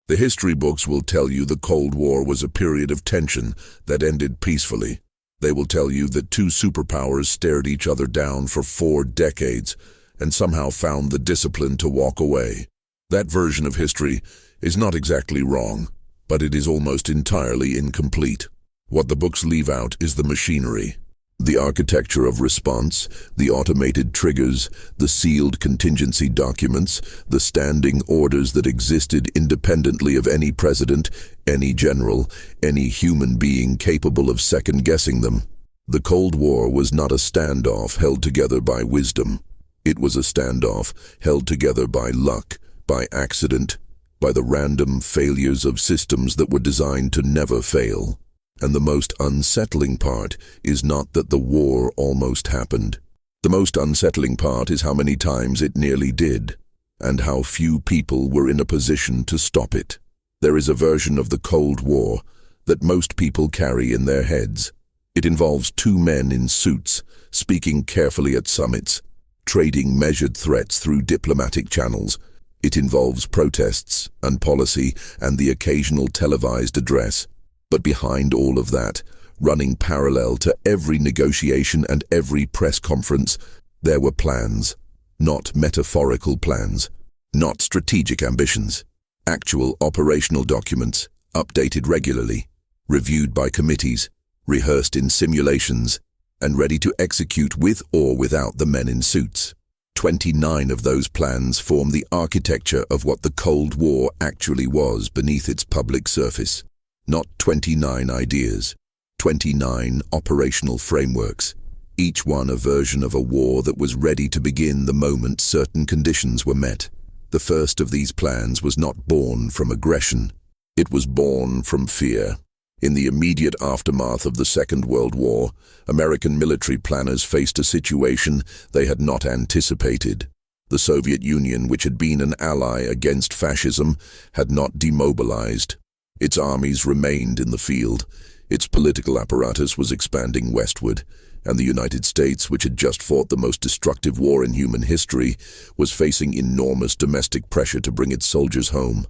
The history books will tell you the Cold War was a period of tension that ended peacefully. They will tell you that two superpowers stared each other down for 4 decades and somehow found the discipline to walk away. That version of history is not exactly wrong, but it is almost entirely incomplete. What the books leave out is the machinery. The architecture of response, the automated triggers, the sealed contingency documents, the standing orders that existed independently of any president, any general, any human being capable of second-guessing them. The Cold War was not a standoff held together by wisdom. It was a standoff held together by luck, by accident, by the random failures of systems that were designed to never fail. And the most unsettling part is not that the war almost happened. The most unsettling part is how many times it nearly did, and how few people were in a position to stop it. There is a version of the Cold War that most people carry in their heads. It involves 2 men in suits, speaking carefully at summits, trading measured threats through diplomatic channels. It involves protests and policy and the occasional televised address. But behind all of that, running parallel to every negotiation and every press conference, there were plans. Not metaphorical plans, not strategic ambitions. Actual operational documents, updated regularly, reviewed by committees, rehearsed in simulations, and ready to execute with or without the men in suits. 29 of those plans form the architecture of what the Cold War actually was beneath its public surface. Not 29 ideas, 29 operational frameworks, each one a version of a war that was ready to begin the moment certain conditions were met. The first of these plans was not born from aggression. It was born from fear. In the immediate aftermath of the Second World War, American military planners faced a situation they had not anticipated. The Soviet Union, which had been an ally against fascism, had not demobilized. Its armies remained in the field, its political apparatus was expanding westward, and the United States, which had just fought the most destructive war in human history, was facing enormous domestic pressure to bring its soldiers home.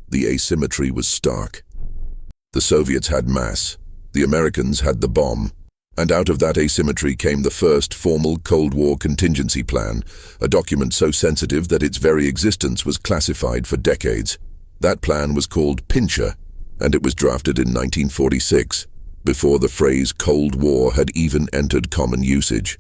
The asymmetry was stark. The Soviets had mass, the Americans had the bomb, and out of that asymmetry came the first formal Cold War contingency plan, a document so sensitive that its very existence was classified for decades. That plan was called Pincher, and it was drafted in 1946, before the phrase Cold War had even entered common usage.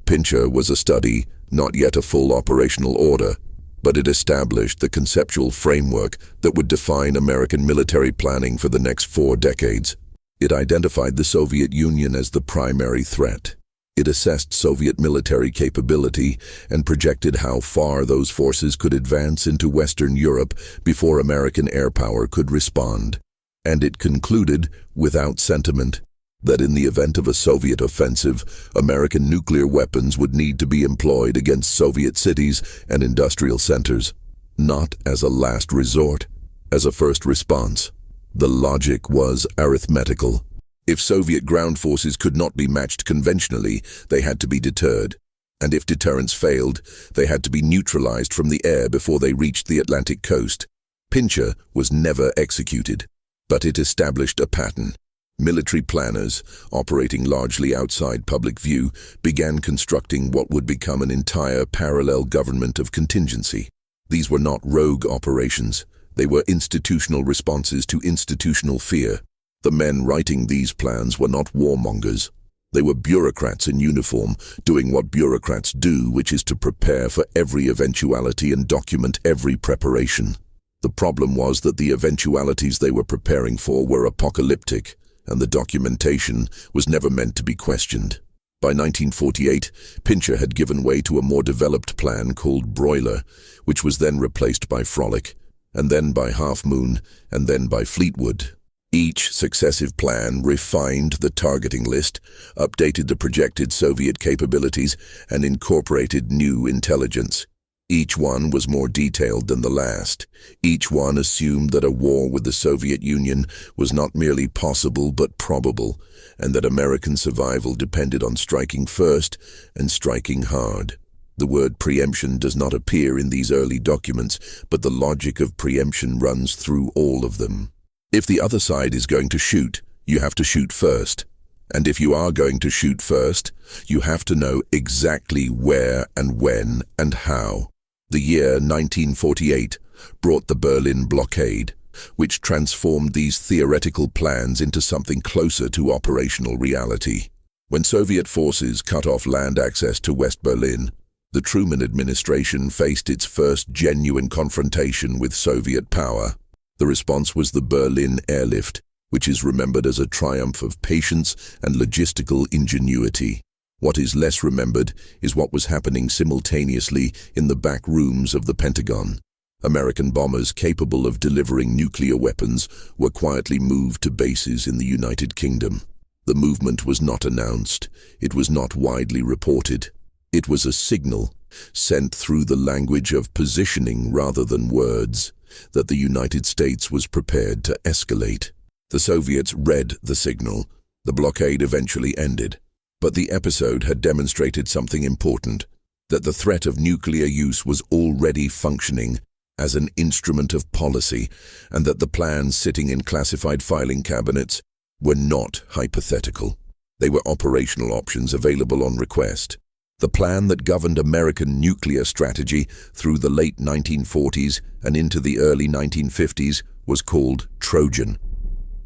Pincher was a study, not yet a full operational order, but it established the conceptual framework that would define American military planning for the next 4 decades. It identified the Soviet Union as the primary threat. It assessed Soviet military capability and projected how far those forces could advance into Western Europe before American air power could respond. And it concluded, without sentiment, that in the event of a Soviet offensive, American nuclear weapons would need to be employed against Soviet cities and industrial centers, not as a last resort, as a first response. The logic was arithmetical. If Soviet ground forces could not be matched conventionally, they had to be deterred. And if deterrence failed, they had to be neutralized from the air before they reached the Atlantic coast. Pincher was never executed, but it established a pattern. Military planners, operating largely outside public view, began constructing what would become an entire parallel government of contingency. These were not rogue operations. They were institutional responses to institutional fear. The men writing these plans were not warmongers. They were bureaucrats in uniform, doing what bureaucrats do, which is to prepare for every eventuality and document every preparation. The problem was that the eventualities they were preparing for were apocalyptic, and the documentation was never meant to be questioned. By 1948, Pincher had given way to a more developed plan called Broiler, which was then replaced by Frolic, and then by Half Moon, and then by Fleetwood. Each successive plan refined the targeting list, updated the projected Soviet capabilities, and incorporated new intelligence. Each one was more detailed than the last. Each one assumed that a war with the Soviet Union was not merely possible but probable, and that American survival depended on striking first and striking hard. The word preemption does not appear in these early documents, but the logic of preemption runs through all of them. If the other side is going to shoot, you have to shoot first. And if you are going to shoot first, you have to know exactly where and when and how. The year 1948 brought the Berlin blockade, which transformed these theoretical plans into something closer to operational reality. When Soviet forces cut off land access to West Berlin, the Truman administration faced its first genuine confrontation with Soviet power. The response was the Berlin airlift, which is remembered as a triumph of patience and logistical ingenuity. What is less remembered is what was happening simultaneously in the back rooms of the Pentagon. American bombers capable of delivering nuclear weapons were quietly moved to bases in the United Kingdom. The movement was not announced. It was not widely reported. It was a signal, sent through the language of positioning rather than words, that the United States was prepared to escalate. The Soviets read the signal. The blockade eventually ended. But the episode had demonstrated something important, that the threat of nuclear use was already functioning as an instrument of policy, and that the plans sitting in classified filing cabinets were not hypothetical. They were operational options available on request. The plan that governed American nuclear strategy through the late 1940s and into the early 1950s was called Trojan,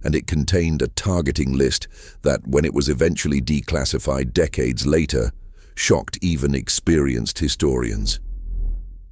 and it contained a targeting list that, when it was eventually declassified decades later, shocked even experienced historians.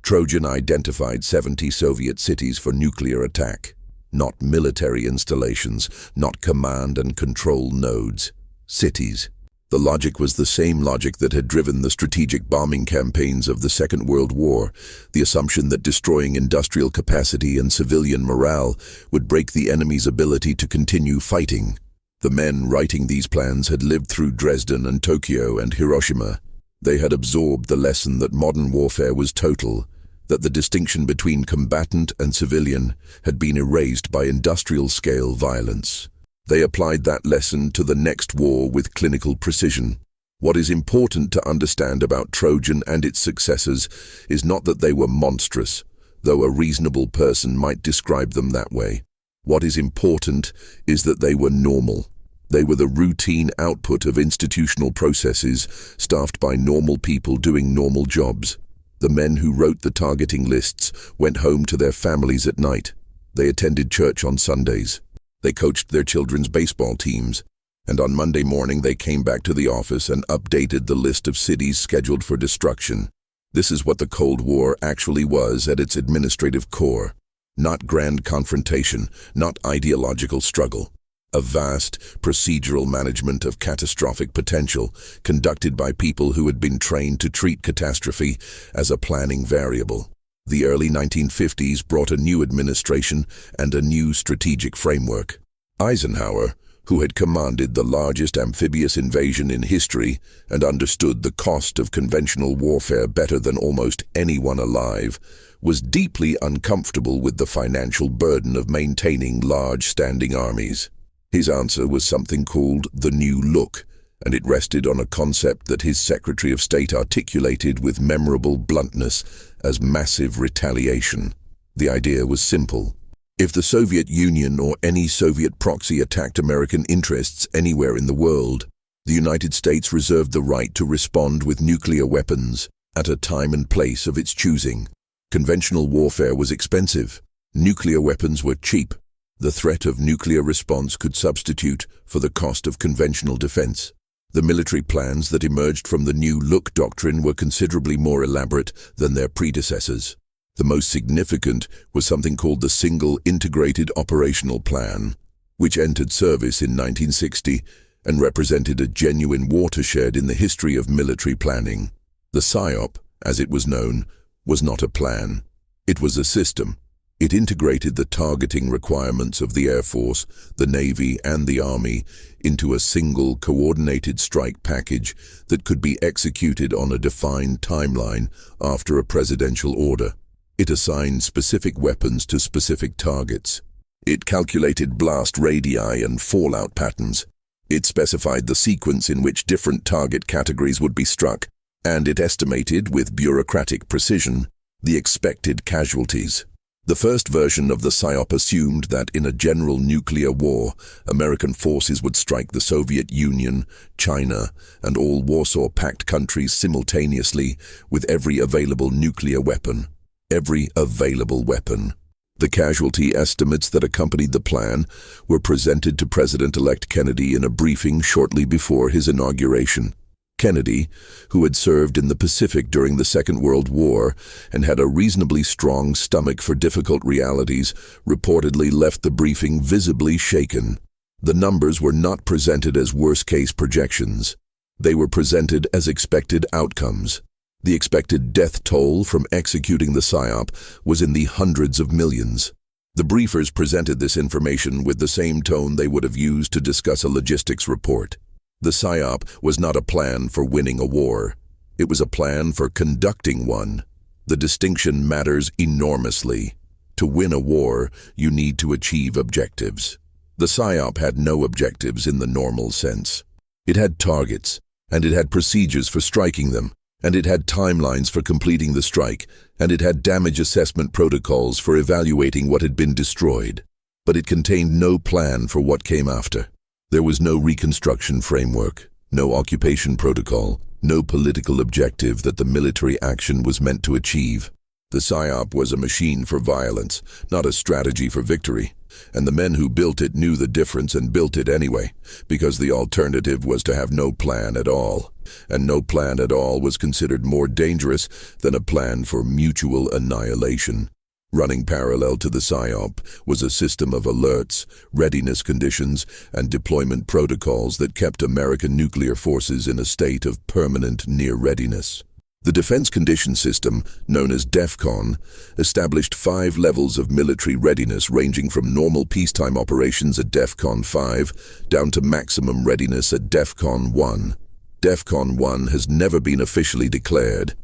Trojan identified 70 Soviet cities for nuclear attack, not military installations, not command and control nodes, cities. The logic was the same logic that had driven the strategic bombing campaigns of the Second World War, the assumption that destroying industrial capacity and civilian morale would break the enemy's ability to continue fighting. The men writing these plans had lived through Dresden and Tokyo and Hiroshima. They had absorbed the lesson that modern warfare was total, that the distinction between combatant and civilian had been erased by industrial-scale violence. They applied that lesson to the next war with clinical precision. What is important to understand about Trojan and its successors is not that they were monstrous, though a reasonable person might describe them that way. What is important is that they were normal. They were the routine output of institutional processes staffed by normal people doing normal jobs. The men who wrote the targeting lists went home to their families at night. They attended church on Sundays. They coached their children's baseball teams, and on Monday morning they came back to the office and updated the list of cities scheduled for destruction. This is what the Cold War actually was at its administrative core. Not grand confrontation, not ideological struggle. A vast, procedural management of catastrophic potential conducted by people who had been trained to treat catastrophe as a planning variable. The early 1950s brought a new administration and a new strategic framework. Eisenhower, who had commanded the largest amphibious invasion in history and understood the cost of conventional warfare better than almost anyone alive, was deeply uncomfortable with the financial burden of maintaining large standing armies. His answer was something called the New Look, and it rested on a concept that his Secretary of State articulated with memorable bluntness as massive retaliation. The idea was simple. If the Soviet Union or any Soviet proxy attacked American interests anywhere in the world, the United States reserved the right to respond with nuclear weapons at a time and place of its choosing. Conventional warfare was expensive. Nuclear weapons were cheap. The threat of nuclear response could substitute for the cost of conventional defense. The military plans that emerged from the New Look doctrine were considerably more elaborate than their predecessors. The most significant was something called the Single Integrated Operational Plan, which entered service in 1960 and represented a genuine watershed in the history of military planning. The PSYOP, as it was known, was not a plan. It was a system. It integrated the targeting requirements of the Air Force, the Navy, and the Army into a single coordinated strike package that could be executed on a defined timeline after a presidential order. It assigned specific weapons to specific targets. It calculated blast radii and fallout patterns. It specified the sequence in which different target categories would be struck, and it estimated with bureaucratic precision the expected casualties. The first version of the PSYOP assumed that in a general nuclear war, American forces would strike the Soviet Union, China, and all Warsaw Pact countries simultaneously with every available nuclear weapon. Every available weapon. The casualty estimates that accompanied the plan were presented to President-elect Kennedy in a briefing shortly before his inauguration. Kennedy, who had served in the Pacific during the Second World War and had a reasonably strong stomach for difficult realities, reportedly left the briefing visibly shaken. The numbers were not presented as worst-case projections. They were presented as expected outcomes. The expected death toll from executing the PSYOP was in the hundreds of millions. The briefers presented this information with the same tone they would have used to discuss a logistics report. The PSYOP was not a plan for winning a war. It was a plan for conducting one. The distinction matters enormously. To win a war, you need to achieve objectives. The PSYOP had no objectives in the normal sense. It had targets, and it had procedures for striking them, and it had timelines for completing the strike, and it had damage assessment protocols for evaluating what had been destroyed. But it contained no plan for what came after. There was no reconstruction framework, no occupation protocol, no political objective that the military action was meant to achieve. The PSYOP was a machine for violence, not a strategy for victory. And the men who built it knew the difference and built it anyway, because the alternative was to have no plan at all. And no plan at all was considered more dangerous than a plan for mutual annihilation. Running parallel to the PSYOP was a system of alerts, readiness conditions, and deployment protocols that kept American nuclear forces in a state of permanent near readiness. The Defense Condition System, known as DEFCON, established 5 levels of military readiness ranging from normal peacetime operations at DEFCON 5 down to maximum readiness at DEFCON 1. DEFCON 1 has never been officially declared.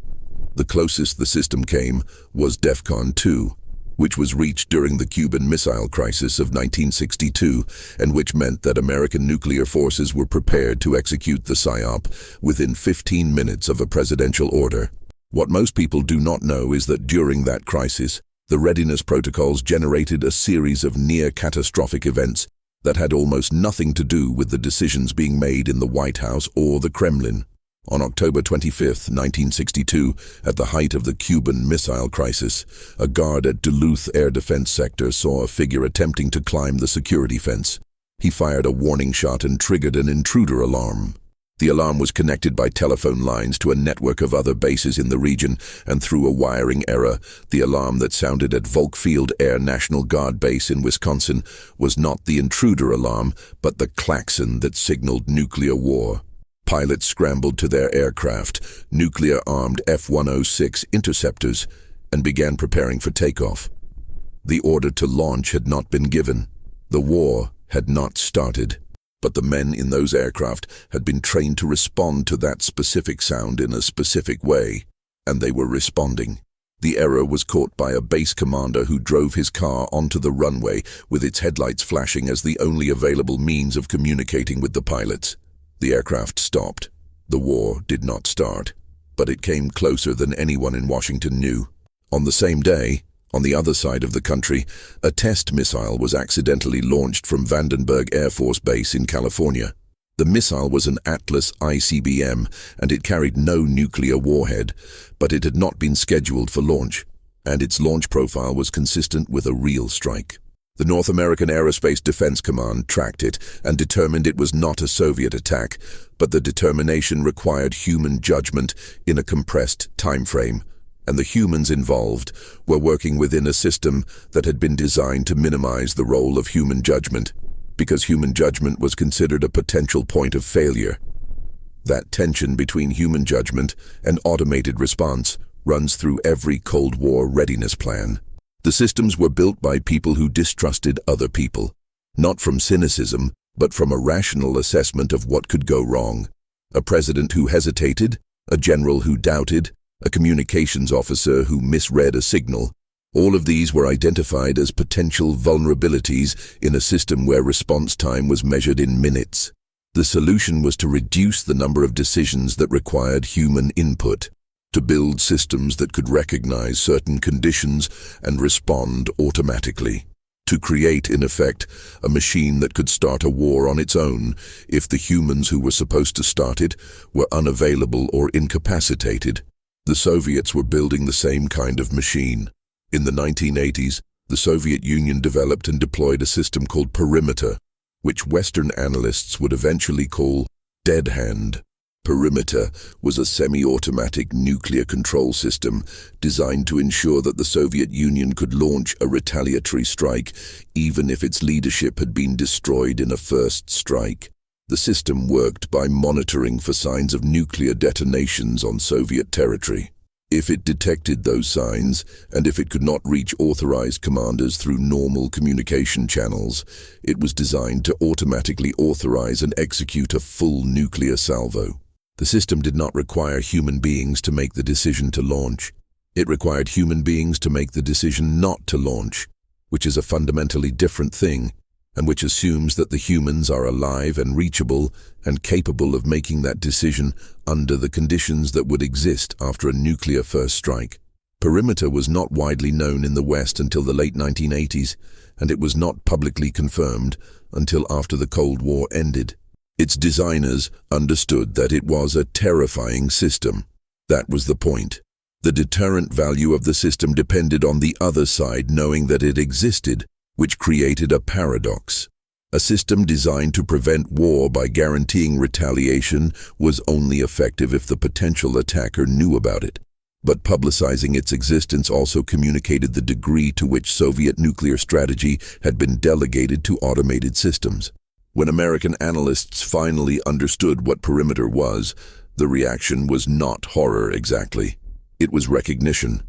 The closest the system came was DEFCON 2, which was reached during the Cuban Missile Crisis of 1962, and which meant that American nuclear forces were prepared to execute the PSYOP within 15 minutes of a presidential order. What most people do not know is that during that crisis, the readiness protocols generated a series of near-catastrophic events that had almost nothing to do with the decisions being made in the White House or the Kremlin. On October 25, 1962, at the height of the Cuban Missile Crisis, a guard at Duluth Air Defense Sector saw a figure attempting to climb the security fence. He fired a warning shot and triggered an intruder alarm. The alarm was connected by telephone lines to a network of other bases in the region, and through a wiring error, the alarm that sounded at Volk Field Air National Guard Base in Wisconsin was not the intruder alarm, but the klaxon that signaled nuclear war. Pilots scrambled to their aircraft, nuclear-armed F-106 interceptors, and began preparing for takeoff. The order to launch had not been given. The war had not started. But the men in those aircraft had been trained to respond to that specific sound in a specific way, and they were responding. The error was caught by a base commander who drove his car onto the runway with its headlights flashing as the only available means of communicating with the pilots. The aircraft stopped. The war did not start, but it came closer than anyone in Washington knew. On the same day, on the other side of the country, a test missile was accidentally launched from Vandenberg Air Force Base in California. The missile was an Atlas ICBM, and it carried no nuclear warhead, but it had not been scheduled for launch, and its launch profile was consistent with a real strike. The North American Aerospace Defense Command tracked it and determined it was not a Soviet attack, but the determination required human judgment in a compressed time frame, and the humans involved were working within a system that had been designed to minimize the role of human judgment, because human judgment was considered a potential point of failure. That tension between human judgment and automated response runs through every Cold War readiness plan. The systems were built by people who distrusted other people, not from cynicism, but from a rational assessment of what could go wrong. A president who hesitated, a general who doubted, a communications officer who misread a signal. All of these were identified as potential vulnerabilities in a system where response time was measured in minutes. The solution was to reduce the number of decisions that required human input, to build systems that could recognize certain conditions and respond automatically, to create, in effect, a machine that could start a war on its own if the humans who were supposed to start it were unavailable or incapacitated. The Soviets were building the same kind of machine. In the 1980s, the Soviet Union developed and deployed a system called Perimeter, which Western analysts would eventually call Dead Hand. Perimeter was a semi-automatic nuclear control system designed to ensure that the Soviet Union could launch a retaliatory strike even if its leadership had been destroyed in a first strike. The system worked by monitoring for signs of nuclear detonations on Soviet territory. If it detected those signs, and if it could not reach authorized commanders through normal communication channels, it was designed to automatically authorize and execute a full nuclear salvo. The system did not require human beings to make the decision to launch. It required human beings to make the decision not to launch, which is a fundamentally different thing, and which assumes that the humans are alive and reachable and capable of making that decision under the conditions that would exist after a nuclear first strike. Perimeter was not widely known in the West until the late 1980s, and it was not publicly confirmed until after the Cold War ended. Its designers understood that it was a terrifying system. That was the point. The deterrent value of the system depended on the other side knowing that it existed, which created a paradox. A system designed to prevent war by guaranteeing retaliation was only effective if the potential attacker knew about it. But publicizing its existence also communicated the degree to which Soviet nuclear strategy had been delegated to automated systems. When American analysts finally understood what Perimeter was, the reaction was not horror exactly. It was recognition.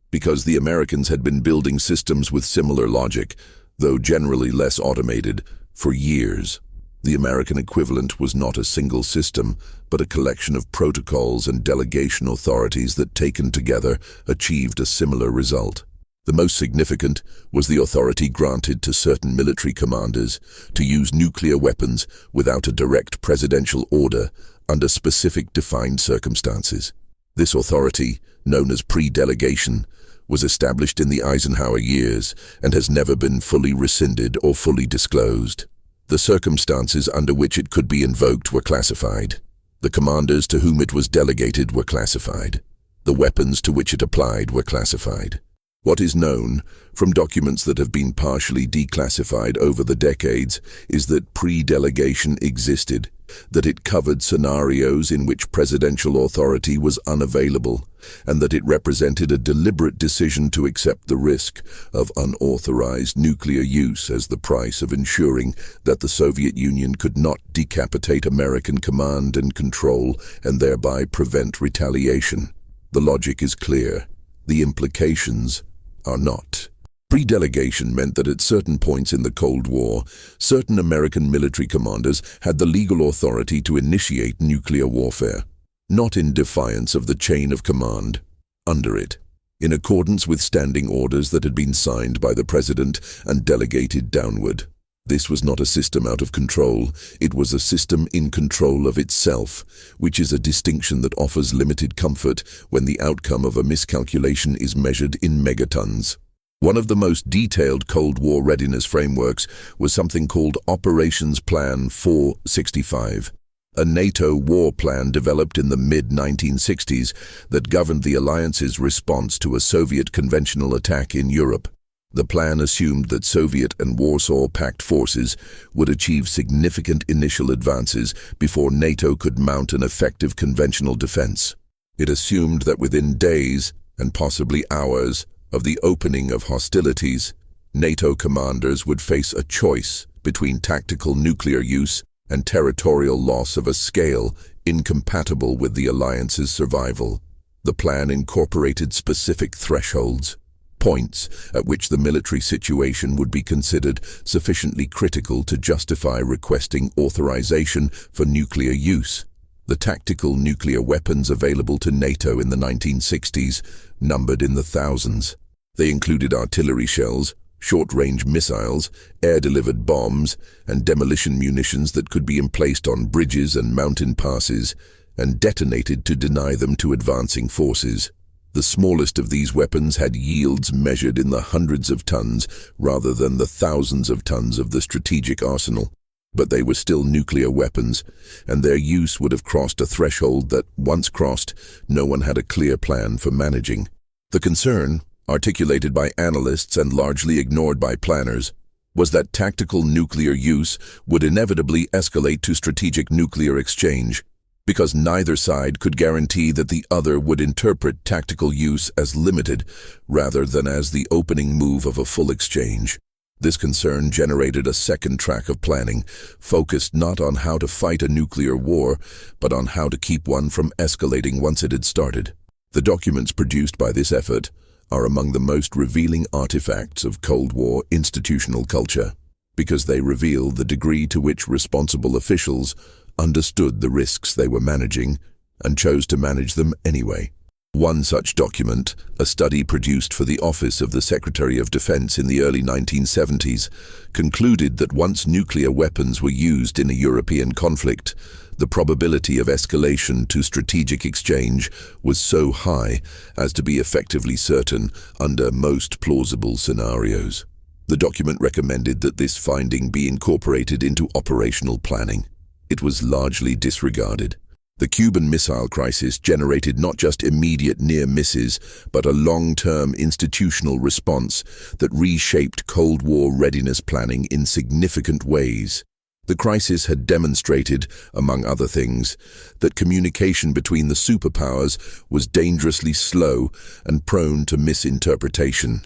Because the Americans had been building systems with similar logic, though generally less automated, for years. The American equivalent was not a single system, but a collection of protocols and delegation authorities that, taken together, achieved a similar result. The most significant was the authority granted to certain military commanders to use nuclear weapons without a direct presidential order under specific defined circumstances. This authority, known as pre-delegation, was established in the Eisenhower years and has never been fully rescinded or fully disclosed. The circumstances under which it could be invoked were classified. The commanders to whom it was delegated were classified. The weapons to which it applied were classified. What is known, from documents that have been partially declassified over the decades, is that pre-delegation existed, that it covered scenarios in which presidential authority was unavailable, and that it represented a deliberate decision to accept the risk of unauthorized nuclear use as the price of ensuring that the Soviet Union could not decapitate American command and control and thereby prevent retaliation. The logic is clear. The implications are not. Pre-delegation meant that at certain points in the Cold War, certain American military commanders had the legal authority to initiate nuclear warfare, not in defiance of the chain of command, under it, in accordance with standing orders that had been signed by the president and delegated downward. This was not a system out of control, it was a system in control of itself, which is a distinction that offers limited comfort when the outcome of a miscalculation is measured in megatons. One of the most detailed Cold War readiness frameworks was something called Operations Plan 465, a NATO war plan developed in the mid-1960s that governed the alliance's response to a Soviet conventional attack in Europe. The plan assumed that Soviet and Warsaw Pact forces would achieve significant initial advances before NATO could mount an effective conventional defense. It assumed that within days, and possibly hours, of the opening of hostilities, NATO commanders would face a choice between tactical nuclear use and territorial loss of a scale incompatible with the alliance's survival. The plan incorporated specific thresholds, points at which the military situation would be considered sufficiently critical to justify requesting authorization for nuclear use. The tactical nuclear weapons available to NATO in the 1960s numbered in the thousands. They included artillery shells, short-range missiles, air-delivered bombs, and demolition munitions that could be emplaced on bridges and mountain passes and detonated to deny them to advancing forces. The smallest of these weapons had yields measured in the hundreds of tons rather than the thousands of tons of the strategic arsenal. But they were still nuclear weapons, and their use would have crossed a threshold that, once crossed, no one had a clear plan for managing. The concern, articulated by analysts and largely ignored by planners, was that tactical nuclear use would inevitably escalate to strategic nuclear exchange, because neither side could guarantee that the other would interpret tactical use as limited rather than as the opening move of a full exchange. This concern generated a second track of planning, focused not on how to fight a nuclear war, but on how to keep one from escalating once it had started. The documents produced by this effort are among the most revealing artifacts of Cold War institutional culture, because they reveal the degree to which responsible officials understood the risks they were managing and chose to manage them anyway. One such document, a study produced for the Office of the Secretary of Defense in the early 1970s, concluded that once nuclear weapons were used in a European conflict, the probability of escalation to strategic exchange was so high as to be effectively certain under most plausible scenarios. The document recommended that this finding be incorporated into operational planning. It was largely disregarded. The Cuban Missile Crisis generated not just immediate near misses, but a long-term institutional response that reshaped Cold War readiness planning in significant ways. The crisis had demonstrated, among other things, that communication between the superpowers was dangerously slow and prone to misinterpretation.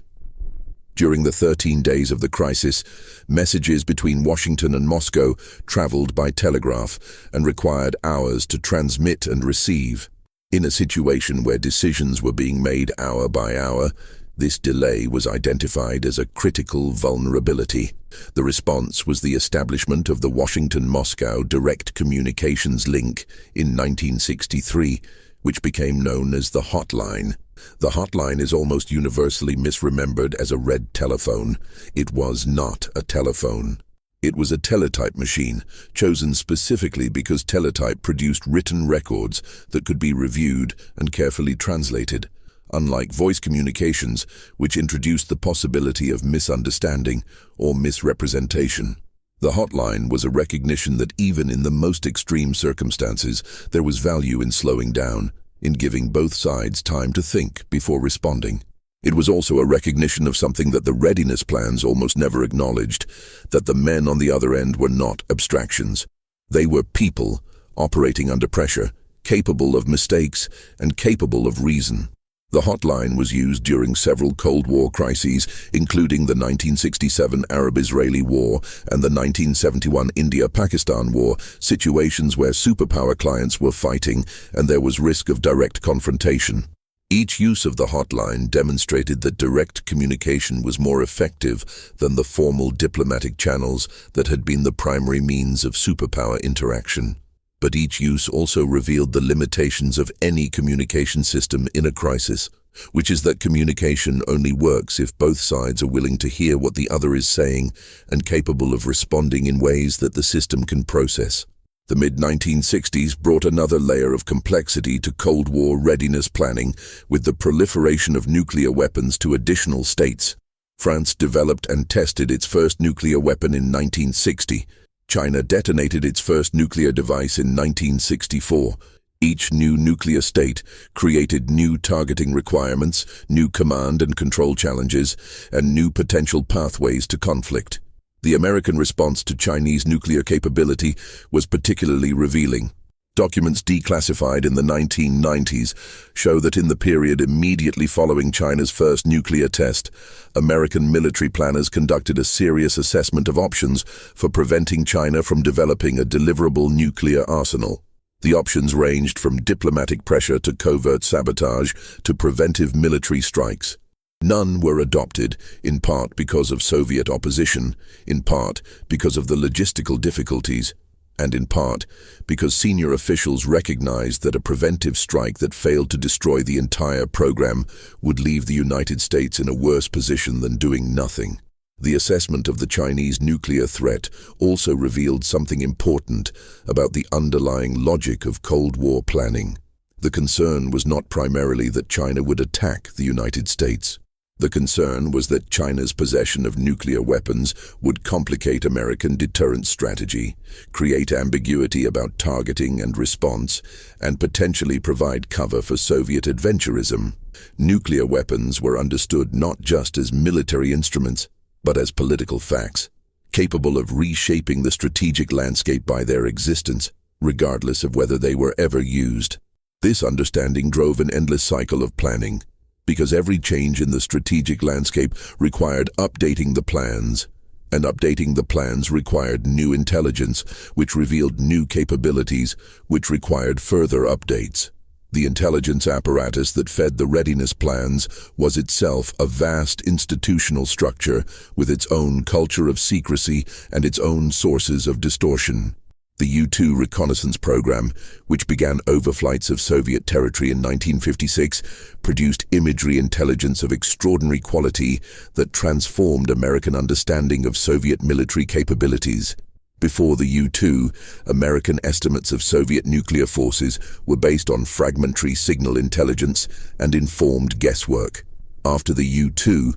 During the 13 days of the crisis, messages between Washington and Moscow traveled by telegraph and required hours to transmit and receive. In a situation where decisions were being made hour by hour, this delay was identified as a critical vulnerability. The response was the establishment of the Washington-Moscow Direct Communications Link in 1963, which became known as the Hotline. The hotline is almost universally misremembered as a red telephone. It was not a telephone. It was a teletype machine, chosen specifically because teletype produced written records that could be reviewed and carefully translated, unlike voice communications, which introduced the possibility of misunderstanding or misrepresentation. The hotline was a recognition that even in the most extreme circumstances, there was value in slowing down, in giving both sides time to think before responding. It was also a recognition of something that the readiness plans almost never acknowledged, that the men on the other end were not abstractions. They were people, operating under pressure, capable of mistakes, and capable of reason. The hotline was used during several Cold War crises, including the 1967 Arab-Israeli War and the 1971 India-Pakistan War, situations where superpower clients were fighting and there was risk of direct confrontation. Each use of the hotline demonstrated that direct communication was more effective than the formal diplomatic channels that had been the primary means of superpower interaction. But each use also revealed the limitations of any communication system in a crisis, which is that communication only works if both sides are willing to hear what the other is saying and capable of responding in ways that the system can process. The mid-1960s brought another layer of complexity to Cold War readiness planning with the proliferation of nuclear weapons to additional states. France developed and tested its first nuclear weapon in 1960. China detonated its first nuclear device in 1964. Each new nuclear state created new targeting requirements, new command and control challenges, and new potential pathways to conflict. The American response to Chinese nuclear capability was particularly revealing. Documents declassified in the 1990s show that in the period immediately following China's first nuclear test, American military planners conducted a serious assessment of options for preventing China from developing a deliverable nuclear arsenal. The options ranged from diplomatic pressure to covert sabotage to preventive military strikes. None were adopted, in part because of Soviet opposition, in part because of the logistical difficulties, and in part because senior officials recognized that a preventive strike that failed to destroy the entire program would leave the United States in a worse position than doing nothing. The assessment of the Chinese nuclear threat also revealed something important about the underlying logic of Cold War planning. The concern was not primarily that China would attack the United States. The concern was that China's possession of nuclear weapons would complicate American deterrence strategy, create ambiguity about targeting and response, and potentially provide cover for Soviet adventurism. Nuclear weapons were understood not just as military instruments, but as political facts, capable of reshaping the strategic landscape by their existence, regardless of whether they were ever used. This understanding drove an endless cycle of planning, because every change in the strategic landscape required updating the plans, and updating the plans required new intelligence, which revealed new capabilities, which required further updates. The intelligence apparatus that fed the readiness plans was itself a vast institutional structure with its own culture of secrecy and its own sources of distortion. The U-2 reconnaissance program, which began overflights of Soviet territory in 1956, produced imagery intelligence of extraordinary quality that transformed American understanding of Soviet military capabilities. Before the U-2, American estimates of Soviet nuclear forces were based on fragmentary signal intelligence and informed guesswork. After the U-2,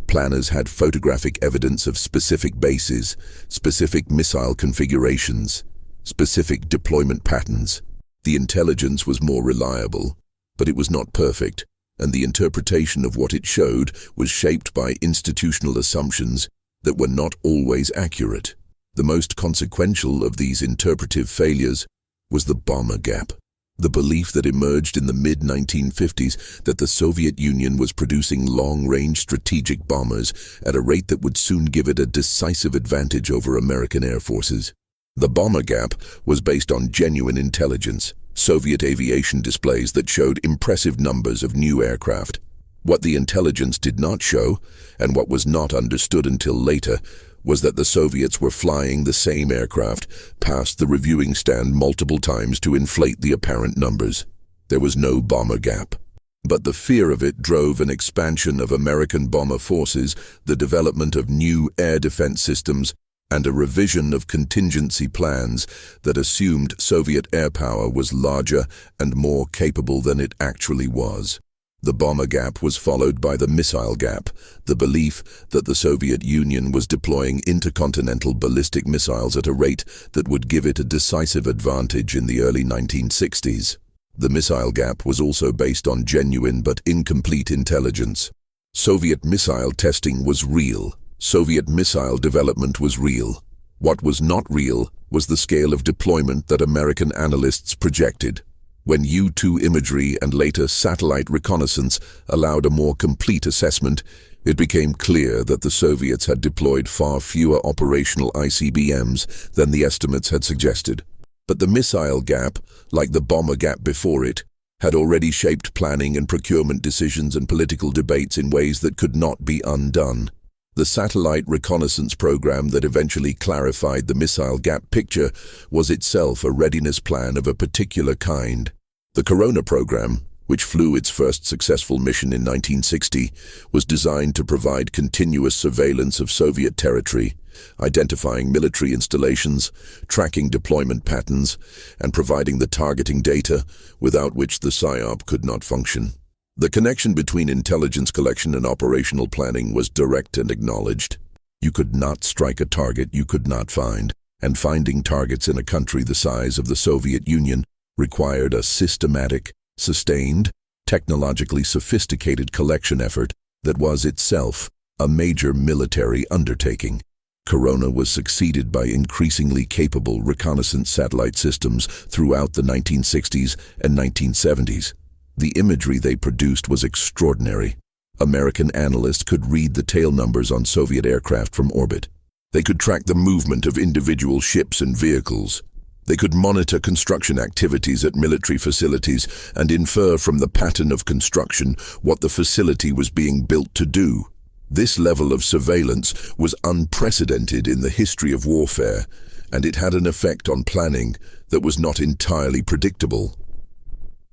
planners had photographic evidence of specific bases, specific missile configurations, specific deployment patterns. The intelligence was more reliable, but it was not perfect, and the interpretation of what it showed was shaped by institutional assumptions that were not always accurate. The most consequential of these interpretive failures was the bomber gap. The belief that emerged in the mid-1950s that the Soviet Union was producing long-range strategic bombers at a rate that would soon give it a decisive advantage over American air forces. The bomber gap was based on genuine intelligence, Soviet aviation displays that showed impressive numbers of new aircraft. What the intelligence did not show, and what was not understood until later, was that the Soviets were flying the same aircraft past the reviewing stand multiple times to inflate the apparent numbers. There was no bomber gap. But the fear of it drove an expansion of American bomber forces, the development of new air defense systems, and a revision of contingency plans that assumed Soviet air power was larger and more capable than it actually was. The bomber gap was followed by the missile gap, the belief that the Soviet Union was deploying intercontinental ballistic missiles at a rate that would give it a decisive advantage in the early 1960s. The missile gap was also based on genuine but incomplete intelligence. Soviet missile testing was real. Soviet missile development was real. What was not real was the scale of deployment that American analysts projected. When U-2 imagery and later satellite reconnaissance allowed a more complete assessment, it became clear that the Soviets had deployed far fewer operational ICBMs than the estimates had suggested. But the missile gap, like the bomber gap before it, had already shaped planning and procurement decisions and political debates in ways that could not be undone. The satellite reconnaissance program that eventually clarified the missile gap picture was itself a readiness plan of a particular kind. The Corona program, which flew its first successful mission in 1960, was designed to provide continuous surveillance of Soviet territory, identifying military installations, tracking deployment patterns, and providing the targeting data, without which the PSYOP could not function. The connection between intelligence collection and operational planning was direct and acknowledged. You could not strike a target you could not find, and finding targets in a country the size of the Soviet Union required a systematic, sustained, technologically sophisticated collection effort that was itself a major military undertaking. Corona was succeeded by increasingly capable reconnaissance satellite systems throughout the 1960s and 1970s. The imagery they produced was extraordinary. American analysts could read the tail numbers on Soviet aircraft from orbit. They could track the movement of individual ships and vehicles. They could monitor construction activities at military facilities and infer from the pattern of construction what the facility was being built to do. This level of surveillance was unprecedented in the history of warfare, and it had an effect on planning that was not entirely predictable.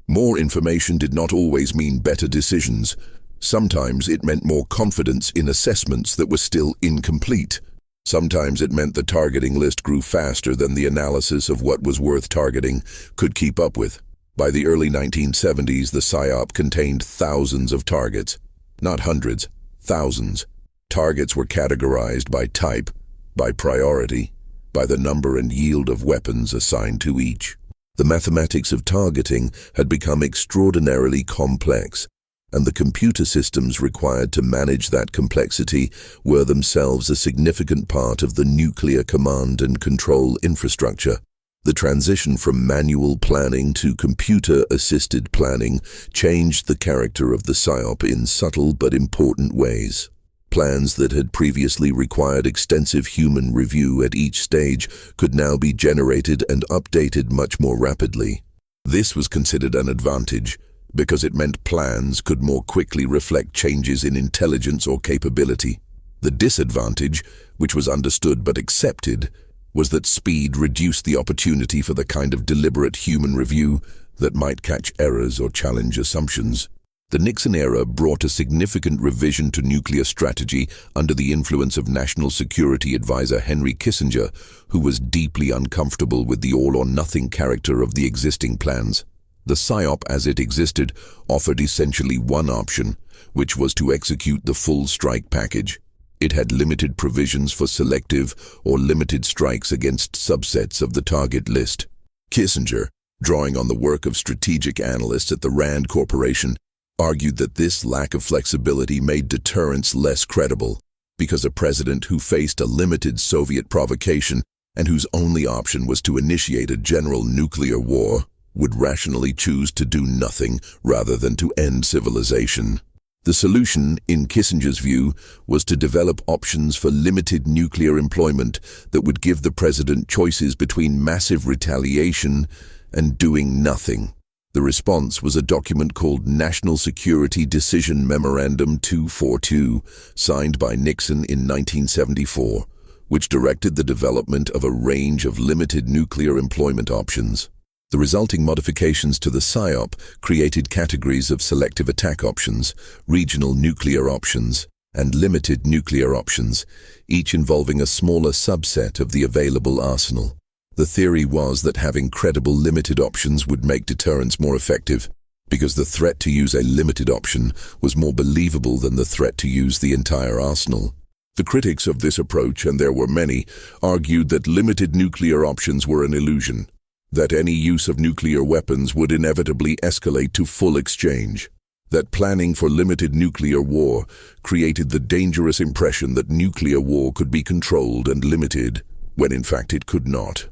More information did not always mean better decisions. Sometimes it meant more confidence in assessments that were still incomplete. Sometimes it meant the targeting list grew faster than the analysis of what was worth targeting could keep up with. By the early 1970s, the PSYOP contained thousands of targets. Not hundreds, thousands. Targets were categorized by type, by priority, by the number and yield of weapons assigned to each. The mathematics of targeting had become extraordinarily complex, and the computer systems required to manage that complexity were themselves a significant part of the nuclear command and control infrastructure. The transition from manual planning to computer-assisted planning changed the character of the PSYOP in subtle but important ways. Plans that had previously required extensive human review at each stage could now be generated and updated much more rapidly. This was considered an advantage, because it meant plans could more quickly reflect changes in intelligence or capability. The disadvantage, which was understood but accepted, was that speed reduced the opportunity for the kind of deliberate human review that might catch errors or challenge assumptions. The Nixon era brought a significant revision to nuclear strategy under the influence of National Security Advisor Henry Kissinger, who was deeply uncomfortable with the all-or-nothing character of the existing plans. The PSYOP as it existed offered essentially one option, which was to execute the full strike package. It had limited provisions for selective or limited strikes against subsets of the target list. Kissinger, drawing on the work of strategic analysts at the Rand Corporation, argued that this lack of flexibility made deterrence less credible, because a president who faced a limited Soviet provocation and whose only option was to initiate a general nuclear war would rationally choose to do nothing rather than to end civilization. The solution, in Kissinger's view, was to develop options for limited nuclear employment that would give the president choices between massive retaliation and doing nothing. The response was a document called National Security Decision Memorandum 242, signed by Nixon in 1974, which directed the development of a range of limited nuclear employment options. The resulting modifications to the PSYOP created categories of selective attack options, regional nuclear options, and limited nuclear options, each involving a smaller subset of the available arsenal. The theory was that having credible limited options would make deterrence more effective, because the threat to use a limited option was more believable than the threat to use the entire arsenal. The critics of this approach, and there were many, argued that limited nuclear options were an illusion, that any use of nuclear weapons would inevitably escalate to full exchange, that planning for limited nuclear war created the dangerous impression that nuclear war could be controlled and limited, when in fact it could not.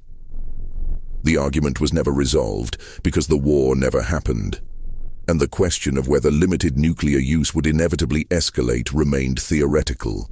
The argument was never resolved because the war never happened, and the question of whether limited nuclear use would inevitably escalate remained theoretical.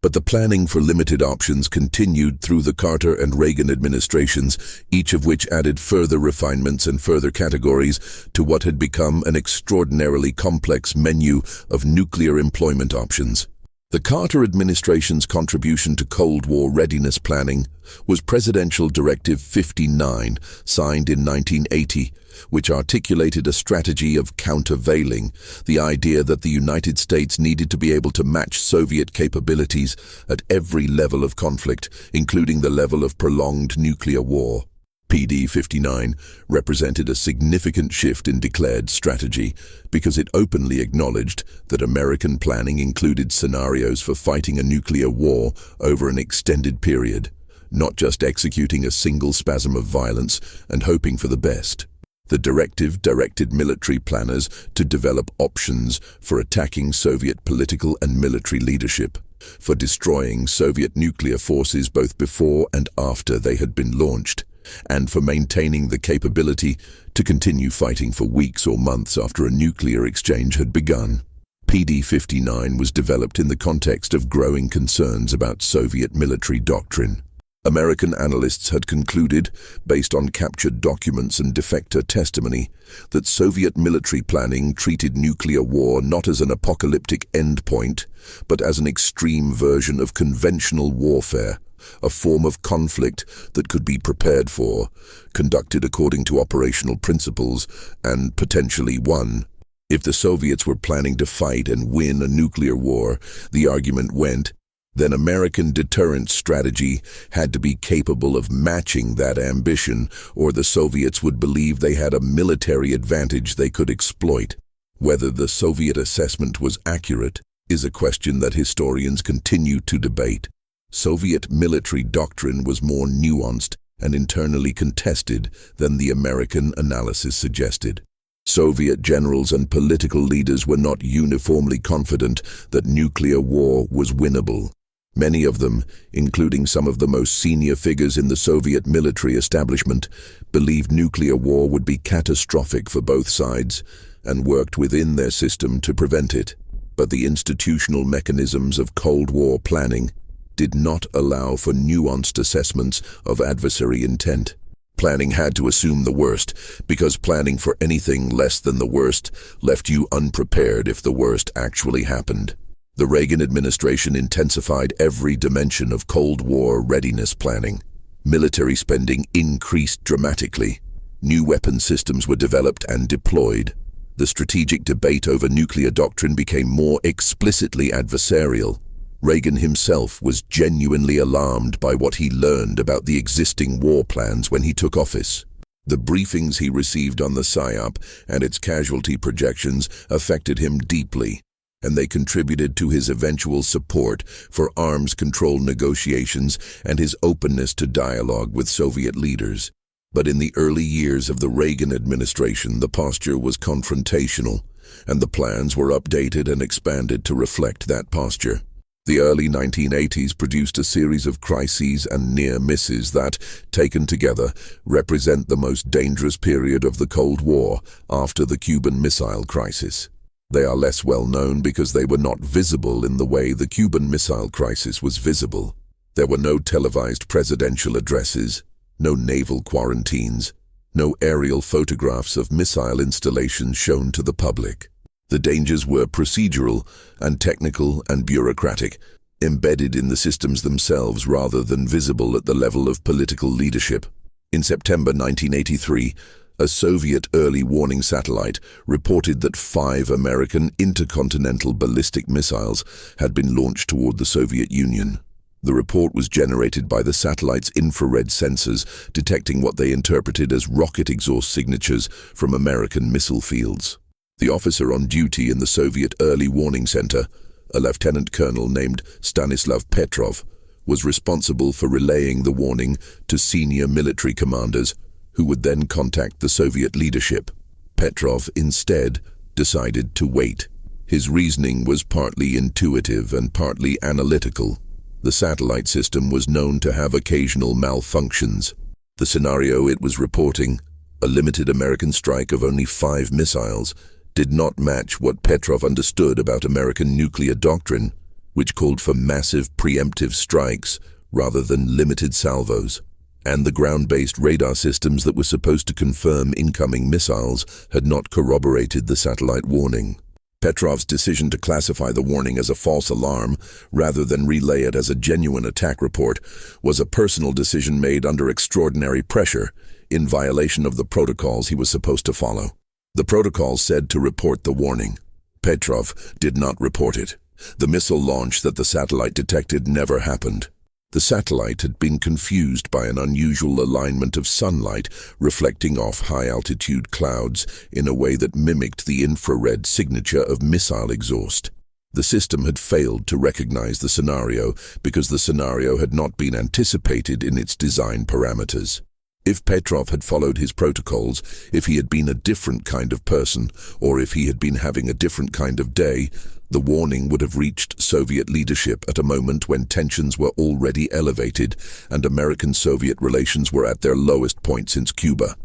But the planning for limited options continued through the Carter and Reagan administrations, each of which added further refinements and further categories to what had become an extraordinarily complex menu of nuclear employment options. The Carter administration's contribution to Cold War readiness planning was Presidential Directive 59, signed in 1980, which articulated a strategy of countervailing, the idea that the United States needed to be able to match Soviet capabilities at every level of conflict, including the level of prolonged nuclear war. PD 59 represented a significant shift in declared strategy because it openly acknowledged that American planning included scenarios for fighting a nuclear war over an extended period, not just executing a single spasm of violence and hoping for the best. The directive directed military planners to develop options for attacking Soviet political and military leadership, for destroying Soviet nuclear forces both before and after they had been launched, and for maintaining the capability to continue fighting for weeks or months after a nuclear exchange had begun. PD 59 was developed in the context of growing concerns about Soviet military doctrine. American analysts had concluded, based on captured documents and defector testimony, that Soviet military planning treated nuclear war not as an apocalyptic endpoint, but as an extreme version of conventional warfare, a form of conflict that could be prepared for, conducted according to operational principles, and potentially won. If the Soviets were planning to fight and win a nuclear war, the argument went, then American deterrence strategy had to be capable of matching that ambition, or the Soviets would believe they had a military advantage they could exploit. Whether the Soviet assessment was accurate is a question that historians continue to debate. Soviet military doctrine was more nuanced and internally contested than the American analysis suggested. Soviet generals and political leaders were not uniformly confident that nuclear war was winnable. Many of them, including some of the most senior figures in the Soviet military establishment, believed nuclear war would be catastrophic for both sides and worked within their system to prevent it. But the institutional mechanisms of Cold War planning did not allow for nuanced assessments of adversary intent. Planning had to assume the worst, because planning for anything less than the worst left you unprepared if the worst actually happened. The Reagan administration intensified every dimension of Cold War readiness planning. Military spending increased dramatically. New weapon systems were developed and deployed. The strategic debate over nuclear doctrine became more explicitly adversarial. Reagan himself was genuinely alarmed by what he learned about the existing war plans when he took office. The briefings he received on the PSYOP and its casualty projections affected him deeply, and they contributed to his eventual support for arms control negotiations and his openness to dialogue with Soviet leaders. But in the early years of the Reagan administration, the posture was confrontational, and the plans were updated and expanded to reflect that posture. The early 1980s produced a series of crises and near misses that, taken together, represent the most dangerous period of the Cold War after the Cuban Missile Crisis. They are less well known because they were not visible in the way the Cuban Missile Crisis was visible. There were no televised presidential addresses, no naval quarantines, no aerial photographs of missile installations shown to the public. The dangers were procedural and technical and bureaucratic, embedded in the systems themselves rather than visible at the level of political leadership. In September 1983, a Soviet early warning satellite reported that 5 American intercontinental ballistic missiles had been launched toward the Soviet Union. The report was generated by the satellite's infrared sensors, detecting what they interpreted as rocket exhaust signatures from American missile fields. The officer on duty in the Soviet Early Warning Center, a lieutenant colonel named Stanislav Petrov, was responsible for relaying the warning to senior military commanders, who would then contact the Soviet leadership. Petrov, instead, decided to wait. His reasoning was partly intuitive and partly analytical. The satellite system was known to have occasional malfunctions. The scenario it was reporting, a limited American strike of only 5 missiles, did not match what Petrov understood about American nuclear doctrine, which called for massive preemptive strikes rather than limited salvos. And the ground-based radar systems that were supposed to confirm incoming missiles had not corroborated the satellite warning. Petrov's decision to classify the warning as a false alarm rather than relay it as a genuine attack report was a personal decision made under extraordinary pressure, in violation of the protocols he was supposed to follow. The protocol said to report the warning. Petrov did not report it. The missile launch that the satellite detected never happened. The satellite had been confused by an unusual alignment of sunlight reflecting off high-altitude clouds in a way that mimicked the infrared signature of missile exhaust. The system had failed to recognize the scenario because the scenario had not been anticipated in its design parameters. If Petrov had followed his protocols, if he had been a different kind of person, or if he had been having a different kind of day, the warning would have reached Soviet leadership at a moment when tensions were already elevated and American-Soviet relations were at their lowest point since Cuba.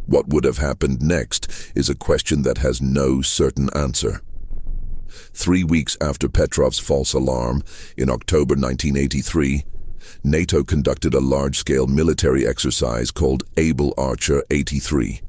What would have happened next is a question that has no certain answer. 3 weeks after Petrov's false alarm, in October 1983, NATO conducted a large-scale military exercise called Able Archer 83.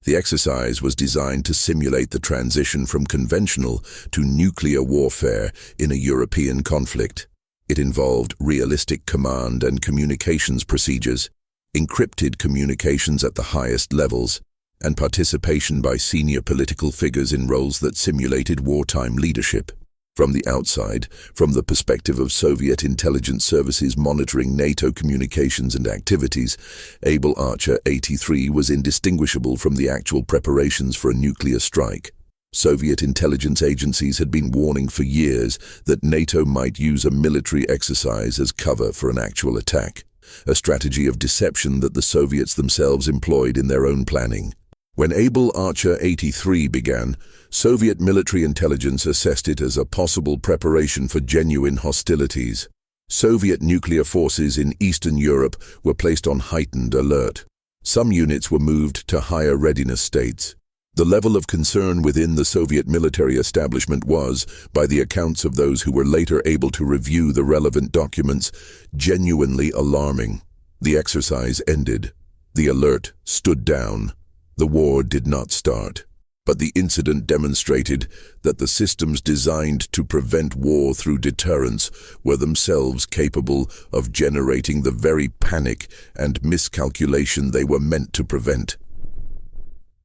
The exercise was designed to simulate the transition from conventional to nuclear warfare in a European conflict. It involved realistic command and communications procedures, encrypted communications at the highest levels, and participation by senior political figures in roles that simulated wartime leadership. From the outside, from the perspective of Soviet intelligence services monitoring NATO communications and activities, Able Archer 83 was indistinguishable from the actual preparations for a nuclear strike. Soviet intelligence agencies had been warning for years that NATO might use a military exercise as cover for an actual attack, a strategy of deception that the Soviets themselves employed in their own planning. When Able Archer 83 began, Soviet military intelligence assessed it as a possible preparation for genuine hostilities. Soviet nuclear forces in Eastern Europe were placed on heightened alert. Some units were moved to higher readiness states. The level of concern within the Soviet military establishment was, by the accounts of those who were later able to review the relevant documents, genuinely alarming. The exercise ended. The alert stood down. The war did not start. But the incident demonstrated that the systems designed to prevent war through deterrence were themselves capable of generating the very panic and miscalculation they were meant to prevent.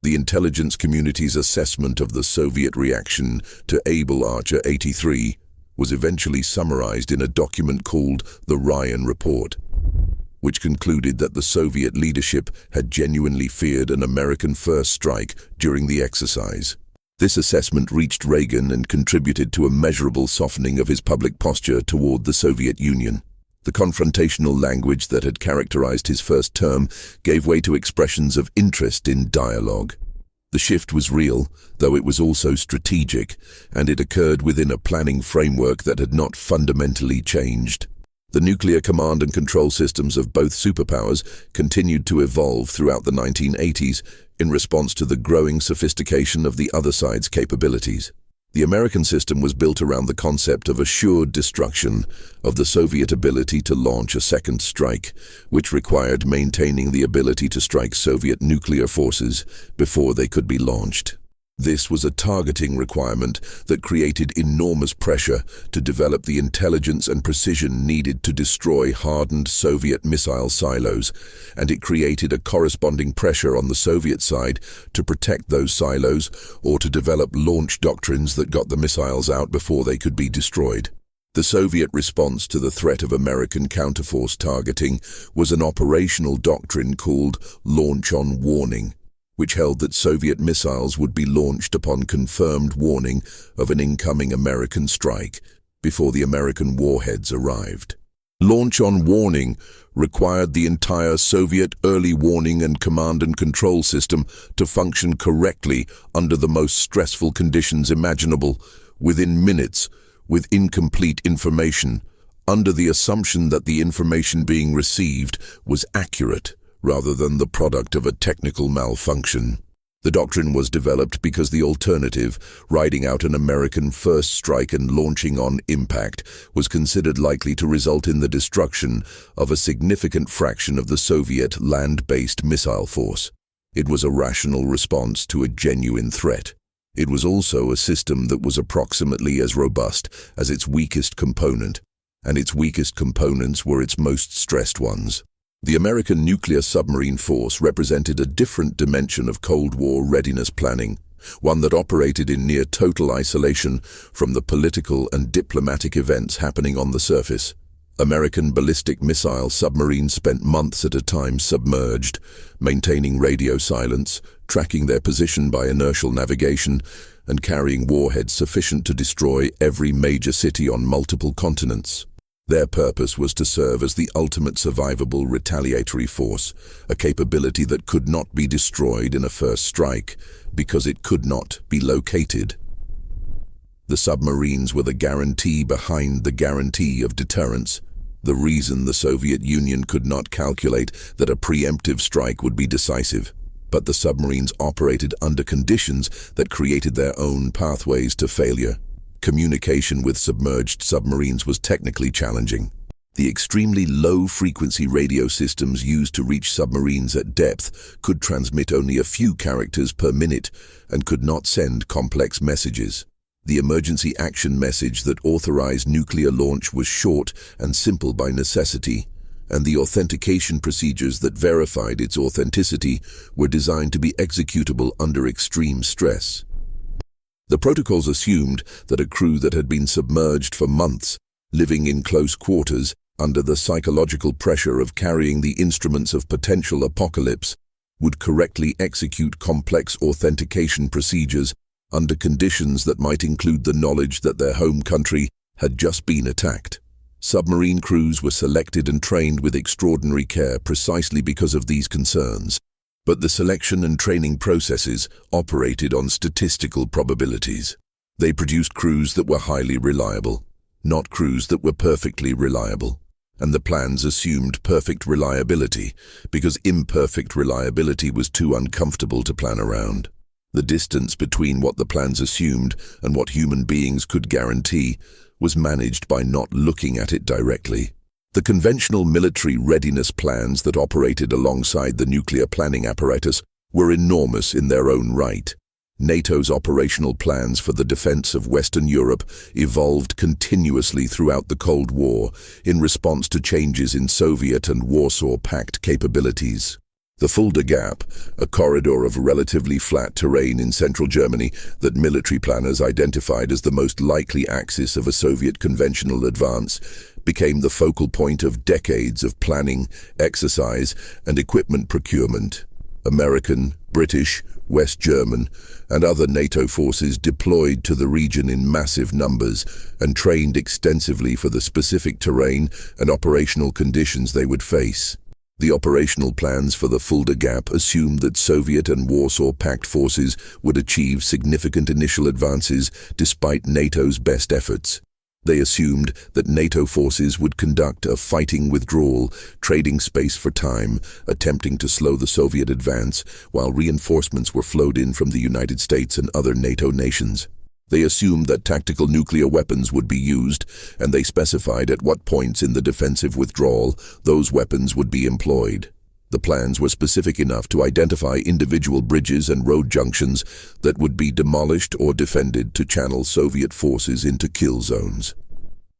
The intelligence community's assessment of the Soviet reaction to Able Archer 83 was eventually summarized in a document called the Ryan Report, which concluded that the Soviet leadership had genuinely feared an American first strike during the exercise. This assessment reached Reagan and contributed to a measurable softening of his public posture toward the Soviet Union. The confrontational language that had characterized his first term gave way to expressions of interest in dialogue. The shift was real, though it was also strategic, and it occurred within a planning framework that had not fundamentally changed. The nuclear command and control systems of both superpowers continued to evolve throughout the 1980s in response to the growing sophistication of the other side's capabilities. The American system was built around the concept of assured destruction, of the Soviet ability to launch a second strike, which required maintaining the ability to strike Soviet nuclear forces before they could be launched. This was a targeting requirement that created enormous pressure to develop the intelligence and precision needed to destroy hardened Soviet missile silos, and it created a corresponding pressure on the Soviet side to protect those silos or to develop launch doctrines that got the missiles out before they could be destroyed. The Soviet response to the threat of American counterforce targeting was an operational doctrine called launch on warning, which held that Soviet missiles would be launched upon confirmed warning of an incoming American strike before the American warheads arrived. Launch on warning required the entire Soviet early warning and command and control system to function correctly under the most stressful conditions imaginable, within minutes, with incomplete information, under the assumption that the information being received was accurate, rather than the product of a technical malfunction. The doctrine was developed because the alternative, riding out an American first strike and launching on impact, was considered likely to result in the destruction of a significant fraction of the Soviet land-based missile force. It was a rational response to a genuine threat. It was also a system that was approximately as robust as its weakest component, and its weakest components were its most stressed ones. The American nuclear submarine force represented a different dimension of Cold War readiness planning, one that operated in near total isolation from the political and diplomatic events happening on the surface. American ballistic missile submarines spent months at a time submerged, maintaining radio silence, tracking their position by inertial navigation, and carrying warheads sufficient to destroy every major city on multiple continents. Their purpose was to serve as the ultimate survivable retaliatory force, a capability that could not be destroyed in a first strike because it could not be located. The submarines were the guarantee behind the guarantee of deterrence, the reason the Soviet Union could not calculate that a preemptive strike would be decisive. But the submarines operated under conditions that created their own pathways to failure. Communication with submerged submarines was technically challenging. The extremely low-frequency radio systems used to reach submarines at depth could transmit only a few characters per minute and could not send complex messages. The emergency action message that authorized nuclear launch was short and simple by necessity. and the authentication procedures that verified its authenticity were designed to be executable under extreme stress. The protocols assumed that a crew that had been submerged for months, living in close quarters, under the psychological pressure of carrying the instruments of potential apocalypse, would correctly execute complex authentication procedures under conditions that might include the knowledge that their home country had just been attacked. Submarine crews were selected and trained with extraordinary care precisely because of these concerns, but the selection and training processes operated on statistical probabilities. They produced crews that were highly reliable, not crews that were perfectly reliable. And the plans assumed perfect reliability because imperfect reliability was too uncomfortable to plan around. The distance between what the plans assumed and what human beings could guarantee was managed by not looking at it directly. The conventional military readiness plans that operated alongside the nuclear planning apparatus were enormous in their own right. NATO's operational plans for the defense of Western Europe evolved continuously throughout the Cold War in response to changes in Soviet and Warsaw Pact capabilities. The Fulda Gap, a corridor of relatively flat terrain in central Germany that military planners identified as the most likely axis of a Soviet conventional advance, became the focal point of decades of planning, exercise, and equipment procurement. American, British, West German, and other NATO forces deployed to the region in massive numbers and trained extensively for the specific terrain and operational conditions they would face. The operational plans for the Fulda Gap assumed that Soviet and Warsaw Pact forces would achieve significant initial advances despite NATO's best efforts. They assumed that NATO forces would conduct a fighting withdrawal, trading space for time, attempting to slow the Soviet advance, while reinforcements were flowed in from the United States and other NATO nations. They assumed that tactical nuclear weapons would be used, and they specified at what points in the defensive withdrawal those weapons would be employed. The plans were specific enough to identify individual bridges and road junctions that would be demolished or defended to channel Soviet forces into kill zones.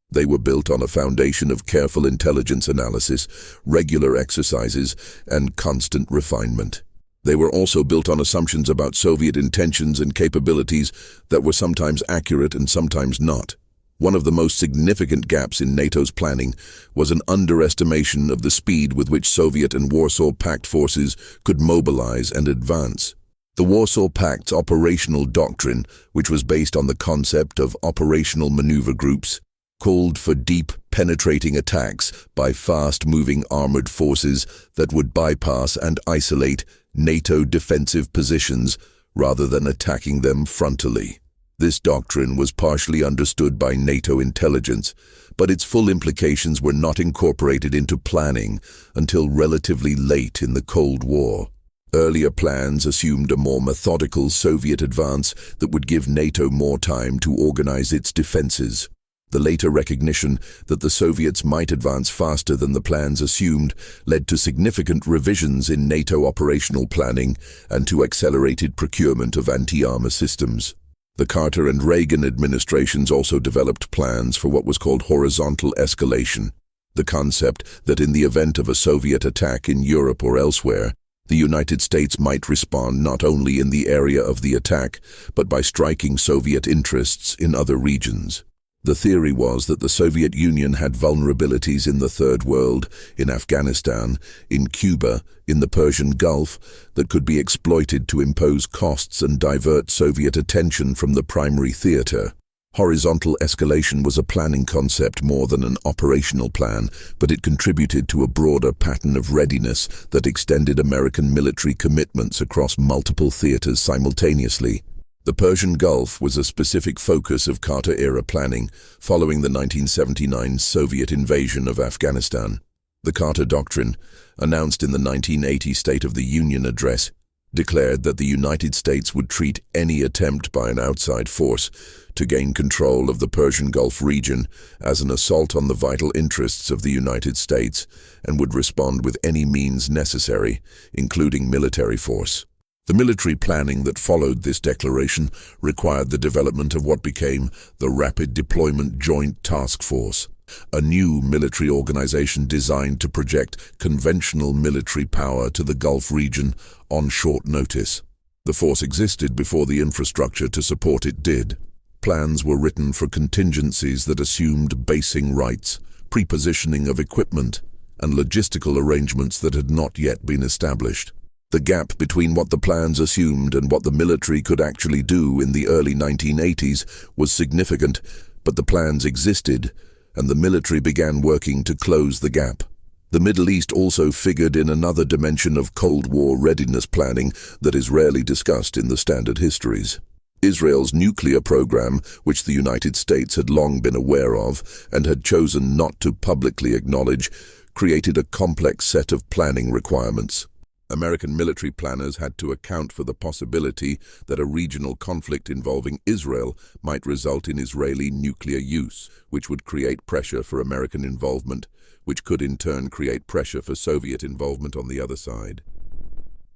They were built on a foundation of careful intelligence analysis, regular exercises, and constant refinement. They were also built on assumptions about Soviet intentions and capabilities that were sometimes accurate and sometimes not. One of the most significant gaps in NATO's planning was an underestimation of the speed with which Soviet and Warsaw Pact forces could mobilize and advance. The Warsaw Pact's operational doctrine, which was based on the concept of operational maneuver groups, called for deep, penetrating attacks by fast-moving armored forces that would bypass and isolate NATO defensive positions rather than attacking them frontally. This doctrine was partially understood by NATO intelligence, but its full implications were not incorporated into planning until relatively late in the Cold War. Earlier plans assumed a more methodical Soviet advance that would give NATO more time to organize its defenses. The later recognition that the Soviets might advance faster than the plans assumed led to significant revisions in NATO operational planning and to accelerated procurement of anti-armor systems. The Carter and Reagan administrations also developed plans for what was called horizontal escalation, the concept that in the event of a Soviet attack in Europe or elsewhere, the United States might respond not only in the area of the attack, but by striking Soviet interests in other regions. The theory was that the Soviet Union had vulnerabilities in the Third World, in Afghanistan, in Cuba, in the Persian Gulf, that could be exploited to impose costs and divert Soviet attention from the primary theater. Horizontal escalation was a planning concept more than an operational plan, but it contributed to a broader pattern of readiness that extended American military commitments across multiple theaters simultaneously. The Persian Gulf was a specific focus of Carter-era planning following the 1979 Soviet invasion of Afghanistan. The Carter Doctrine, announced in the 1980 State of the Union address, declared that the United States would treat any attempt by an outside force to gain control of the Persian Gulf region as an assault on the vital interests of the United States and would respond with any means necessary, including military force. The military planning that followed this declaration required the development of what became the Rapid Deployment Joint Task Force. a new military organization designed to project conventional military power to the Gulf region on short notice. The force existed before the infrastructure to support it did. Plans were written for contingencies that assumed basing rights, prepositioning of equipment, and logistical arrangements that had not yet been established. The gap between what the plans assumed and what the military could actually do in the early 1980s was significant, but the plans existed, and the military began working to close the gap. The Middle East also figured in another dimension of Cold War readiness planning that is rarely discussed in the standard histories. Israel's nuclear program, which the United States had long been aware of and had chosen not to publicly acknowledge, created a complex set of planning requirements. American military planners had to account for the possibility that a regional conflict involving Israel might result in Israeli nuclear use, which would create pressure for American involvement, which could in turn create pressure for Soviet involvement on the other side.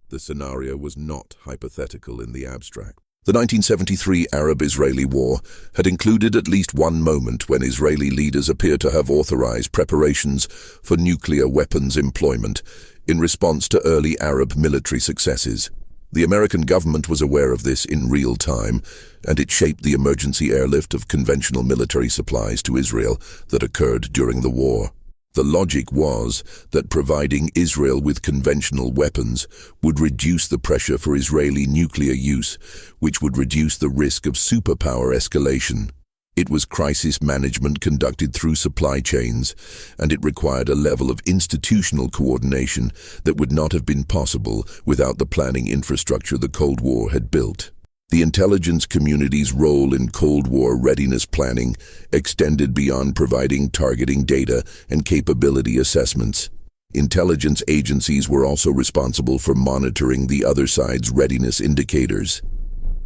The scenario was not hypothetical in the abstract. The 1973 Arab-Israeli War had included at least one moment when Israeli leaders appear to have authorized preparations for nuclear weapons employment in response to early Arab military successes. The American government was aware of this in real time, and it shaped the emergency airlift of conventional military supplies to Israel that occurred during the war. The logic was that providing Israel with conventional weapons would reduce the pressure for Israeli nuclear use, which would reduce the risk of superpower escalation. It was crisis management conducted through supply chains, and it required a level of institutional coordination that would not have been possible without the planning infrastructure the Cold War had built. The intelligence community's role in Cold War readiness planning extended beyond providing targeting data and capability assessments. Intelligence agencies were also responsible for monitoring the other side's readiness indicators,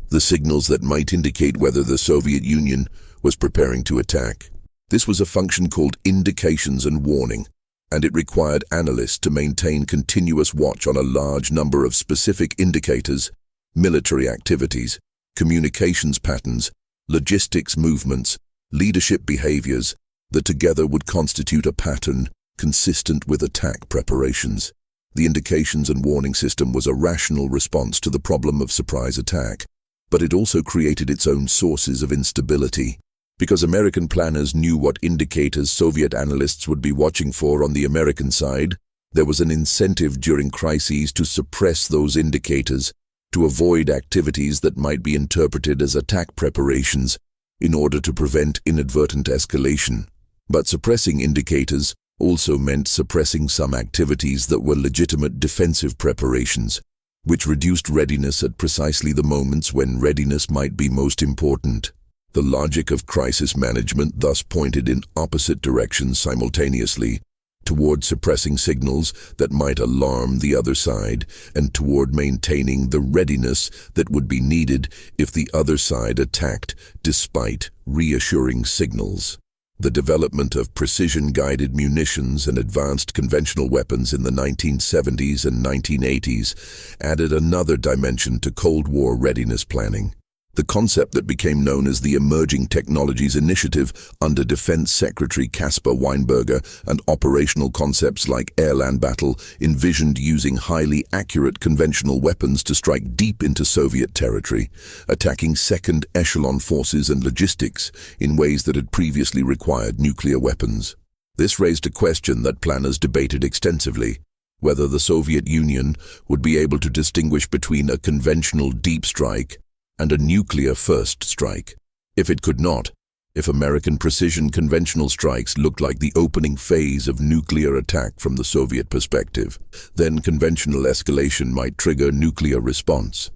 the signals that might indicate whether the Soviet Union was preparing to attack. This was a function called indications and warning, and it required analysts to maintain continuous watch on a large number of specific indicators: military activities, communications patterns, logistics movements, leadership behaviors, that together would constitute a pattern consistent with attack preparations. The indications and warning system was a rational response to the problem of surprise attack, but it also created its own sources of instability. Because American planners knew what indicators Soviet analysts would be watching for on the American side, there was an incentive during crises to suppress those indicators, to avoid activities that might be interpreted as attack preparations in order to prevent inadvertent escalation. But suppressing indicators also meant suppressing some activities that were legitimate defensive preparations, which reduced readiness at precisely the moments when readiness might be most important. The logic of crisis management thus pointed in opposite directions simultaneously, toward suppressing signals that might alarm the other side, and toward maintaining the readiness that would be needed if the other side attacked despite reassuring signals. The development of precision-guided munitions and advanced conventional weapons in the 1970s and 1980s added another dimension to Cold War readiness planning. The concept that became known as the Emerging Technologies Initiative under Defense Secretary Caspar Weinberger and operational concepts like air-land battle envisioned using highly accurate conventional weapons to strike deep into Soviet territory, attacking second-echelon forces and logistics in ways that had previously required nuclear weapons. This raised a question that planners debated extensively: whether the Soviet Union would be able to distinguish between a conventional deep strike and a nuclear first strike. If it could not, if American precision conventional strikes looked like the opening phase of nuclear attack from the Soviet perspective, then conventional escalation might trigger nuclear response.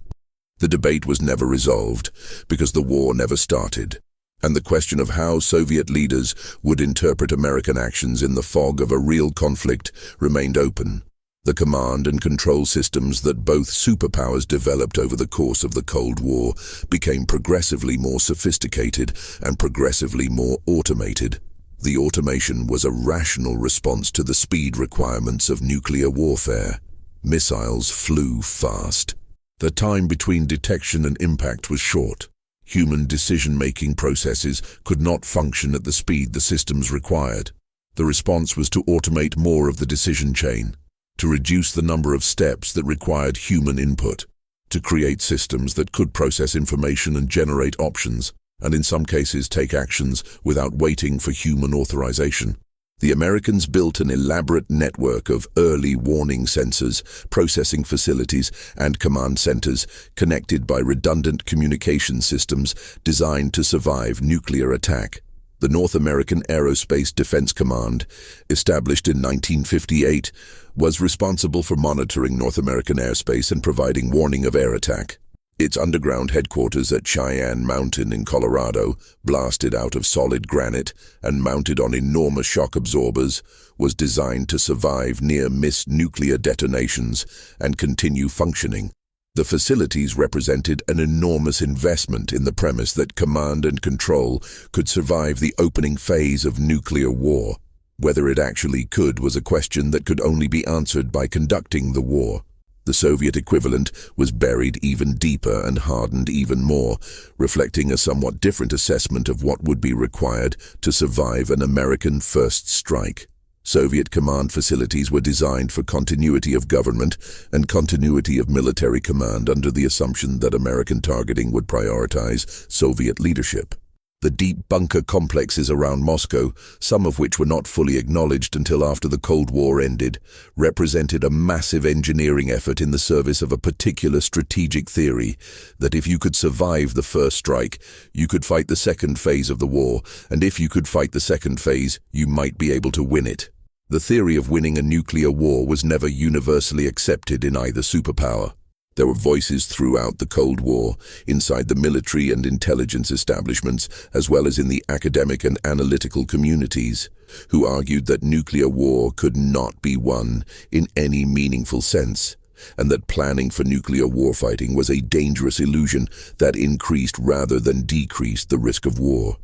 The debate was never resolved because the war never started, and the question of how Soviet leaders would interpret American actions in the fog of a real conflict remained open. The command and control systems that both superpowers developed over the course of the Cold War became progressively more sophisticated and progressively more automated. The automation was a rational response to the speed requirements of nuclear warfare. Missiles flew fast. The time between detection and impact was short. Human decision-making processes could not function at the speed the systems required. The response was to automate more of the decision chain, to reduce the number of steps that required human input, to create systems that could process information and generate options, and in some cases take actions without waiting for human authorization. The Americans built an elaborate network of early warning sensors, processing facilities, and command centers connected by redundant communication systems designed to survive nuclear attack. The North American Aerospace Defense Command, established in 1958, was responsible for monitoring North American airspace and providing warning of air attack. Its underground headquarters at Cheyenne Mountain in Colorado, blasted out of solid granite and mounted on enormous shock absorbers, was designed to survive near-miss nuclear detonations and continue functioning. The facilities represented an enormous investment in the premise that command and control could survive the opening phase of nuclear war. Whether it actually could was a question that could only be answered by conducting the war. The Soviet equivalent was buried even deeper and hardened even more, reflecting a somewhat different assessment of what would be required to survive an American first strike. Soviet command facilities were designed for continuity of government and continuity of military command under the assumption that American targeting would prioritize Soviet leadership. The deep bunker complexes around Moscow, some of which were not fully acknowledged until after the Cold War ended, represented a massive engineering effort in the service of a particular strategic theory that if you could survive the first strike, you could fight the second phase of the war, and if you could fight the second phase, you might be able to win it. The theory of winning a nuclear war was never universally accepted in either superpower. There were voices throughout the Cold War, inside the military and intelligence establishments, as well as in the academic and analytical communities, who argued that nuclear war could not be won in any meaningful sense, and that planning for nuclear warfighting was a dangerous illusion that increased rather than decreased the risk of war.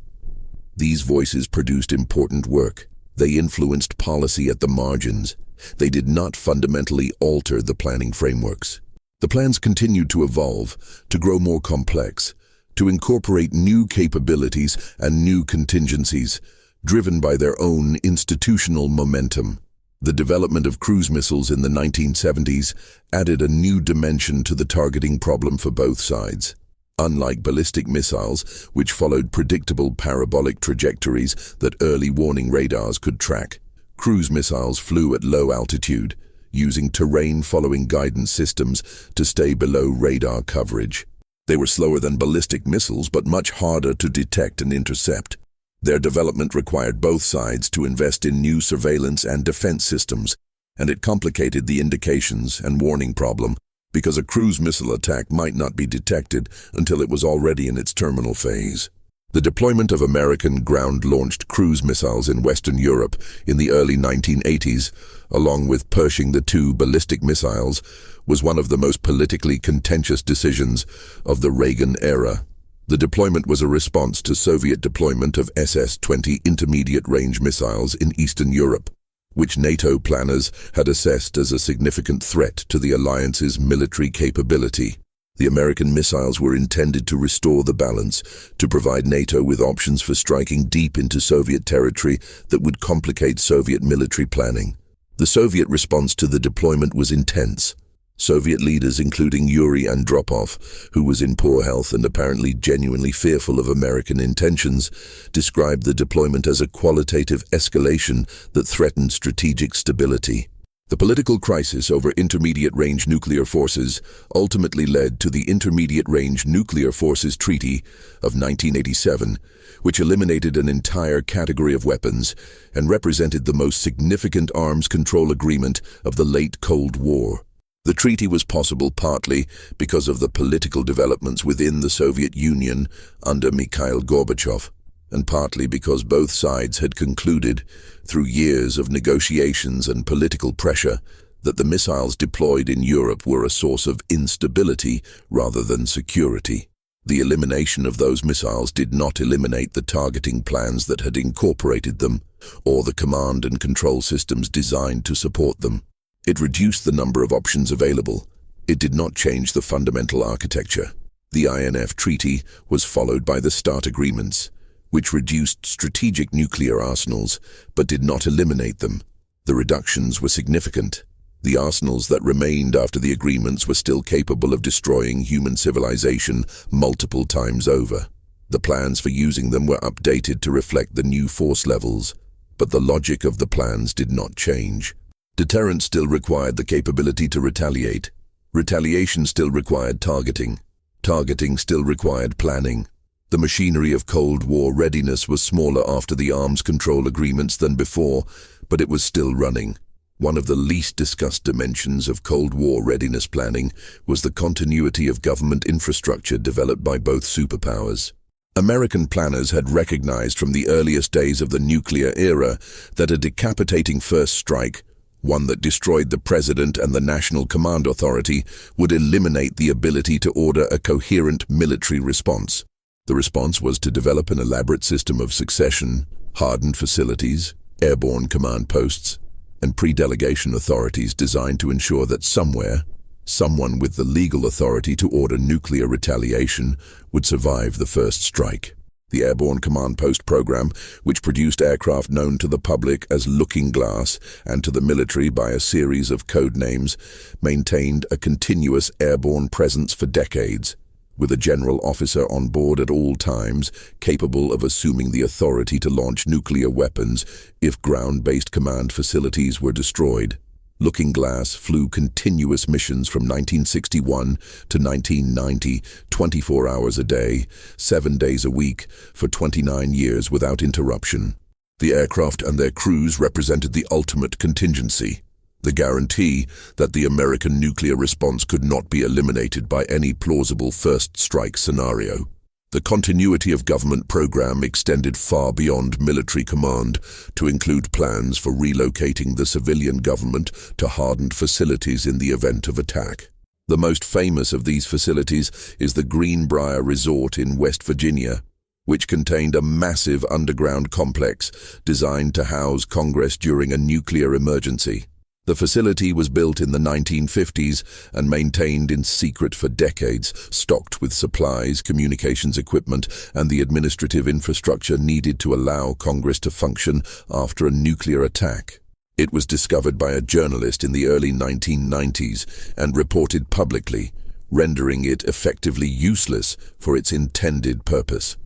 These voices produced important work. They influenced policy at the margins. They did not fundamentally alter the planning frameworks. The plans continued to evolve, to grow more complex, to incorporate new capabilities and new contingencies, driven by their own institutional momentum. The development of cruise missiles in the 1970s added a new dimension to the targeting problem for both sides. Unlike ballistic missiles, which followed predictable parabolic trajectories that early warning radars could track, cruise missiles flew at low altitude, using terrain-following guidance systems to stay below radar coverage. They were slower than ballistic missiles, but much harder to detect and intercept. Their development required both sides to invest in new surveillance and defense systems, and it complicated the indications and warning problem, because a cruise missile attack might not be detected until it was already in its terminal phase. The deployment of American ground-launched cruise missiles in Western Europe in the early 1980s, along with Pershing II ballistic missiles, was one of the most politically contentious decisions of the Reagan era. The deployment was a response to Soviet deployment of SS-20 intermediate-range missiles in Eastern Europe, which NATO planners had assessed as a significant threat to the alliance's military capability. The American missiles were intended to restore the balance, to provide NATO with options for striking deep into Soviet territory that would complicate Soviet military planning. The Soviet response to the deployment was intense. Soviet leaders, including Yuri Andropov, who was in poor health and apparently genuinely fearful of American intentions, described the deployment as a qualitative escalation that threatened strategic stability. The political crisis over intermediate-range nuclear forces ultimately led to the Intermediate-Range Nuclear Forces Treaty of 1987, which eliminated an entire category of weapons and represented the most significant arms control agreement of the late Cold War. The treaty was possible partly because of the political developments within the Soviet Union under Mikhail Gorbachev, and partly because both sides had concluded, through years of negotiations and political pressure, that the missiles deployed in Europe were a source of instability rather than security. The elimination of those missiles did not eliminate the targeting plans that had incorporated them, or the command and control systems designed to support them. It reduced the number of options available. It did not change the fundamental architecture. The INF Treaty was followed by the START agreements, which reduced strategic nuclear arsenals but did not eliminate them. The reductions were significant. The arsenals that remained after the agreements were still capable of destroying human civilization multiple times over. The plans for using them were updated to reflect the new force levels, but the logic of the plans did not change. Deterrence still required the capability to retaliate. Retaliation still required targeting. Targeting still required planning. The machinery of Cold War readiness was smaller after the arms control agreements than before, but it was still running. One of the least discussed dimensions of Cold War readiness planning was the continuity of government infrastructure developed by both superpowers. American planners had recognized from the earliest days of the nuclear era that a decapitating first strike, one that destroyed the president and the National Command Authority, would eliminate the ability to order a coherent military response. The response was to develop an elaborate system of succession, hardened facilities, airborne command posts, and pre-delegation authorities designed to ensure that somewhere, someone with the legal authority to order nuclear retaliation would survive the first strike. The Airborne Command Post program, which produced aircraft known to the public as Looking Glass and to the military by a series of code names, maintained a continuous airborne presence for decades, with a general officer on board at all times capable of assuming the authority to launch nuclear weapons if ground-based command facilities were destroyed. Looking Glass flew continuous missions from 1961 to 1990, 24 hours a day, 7 days a week, for 29 years without interruption. The aircraft and their crews represented the ultimate contingency, the guarantee that the American nuclear response could not be eliminated by any plausible first strike scenario. The continuity of government program extended far beyond military command to include plans for relocating the civilian government to hardened facilities in the event of attack. The most famous of these facilities is the Greenbrier Resort in West Virginia, which contained a massive underground complex designed to house Congress during a nuclear emergency. The facility was built in the 1950s and maintained in secret for decades, stocked with supplies, communications equipment, and the administrative infrastructure needed to allow Congress to function after a nuclear attack. It was discovered by a journalist in the early 1990s and reported publicly, rendering it effectively useless for its intended purpose.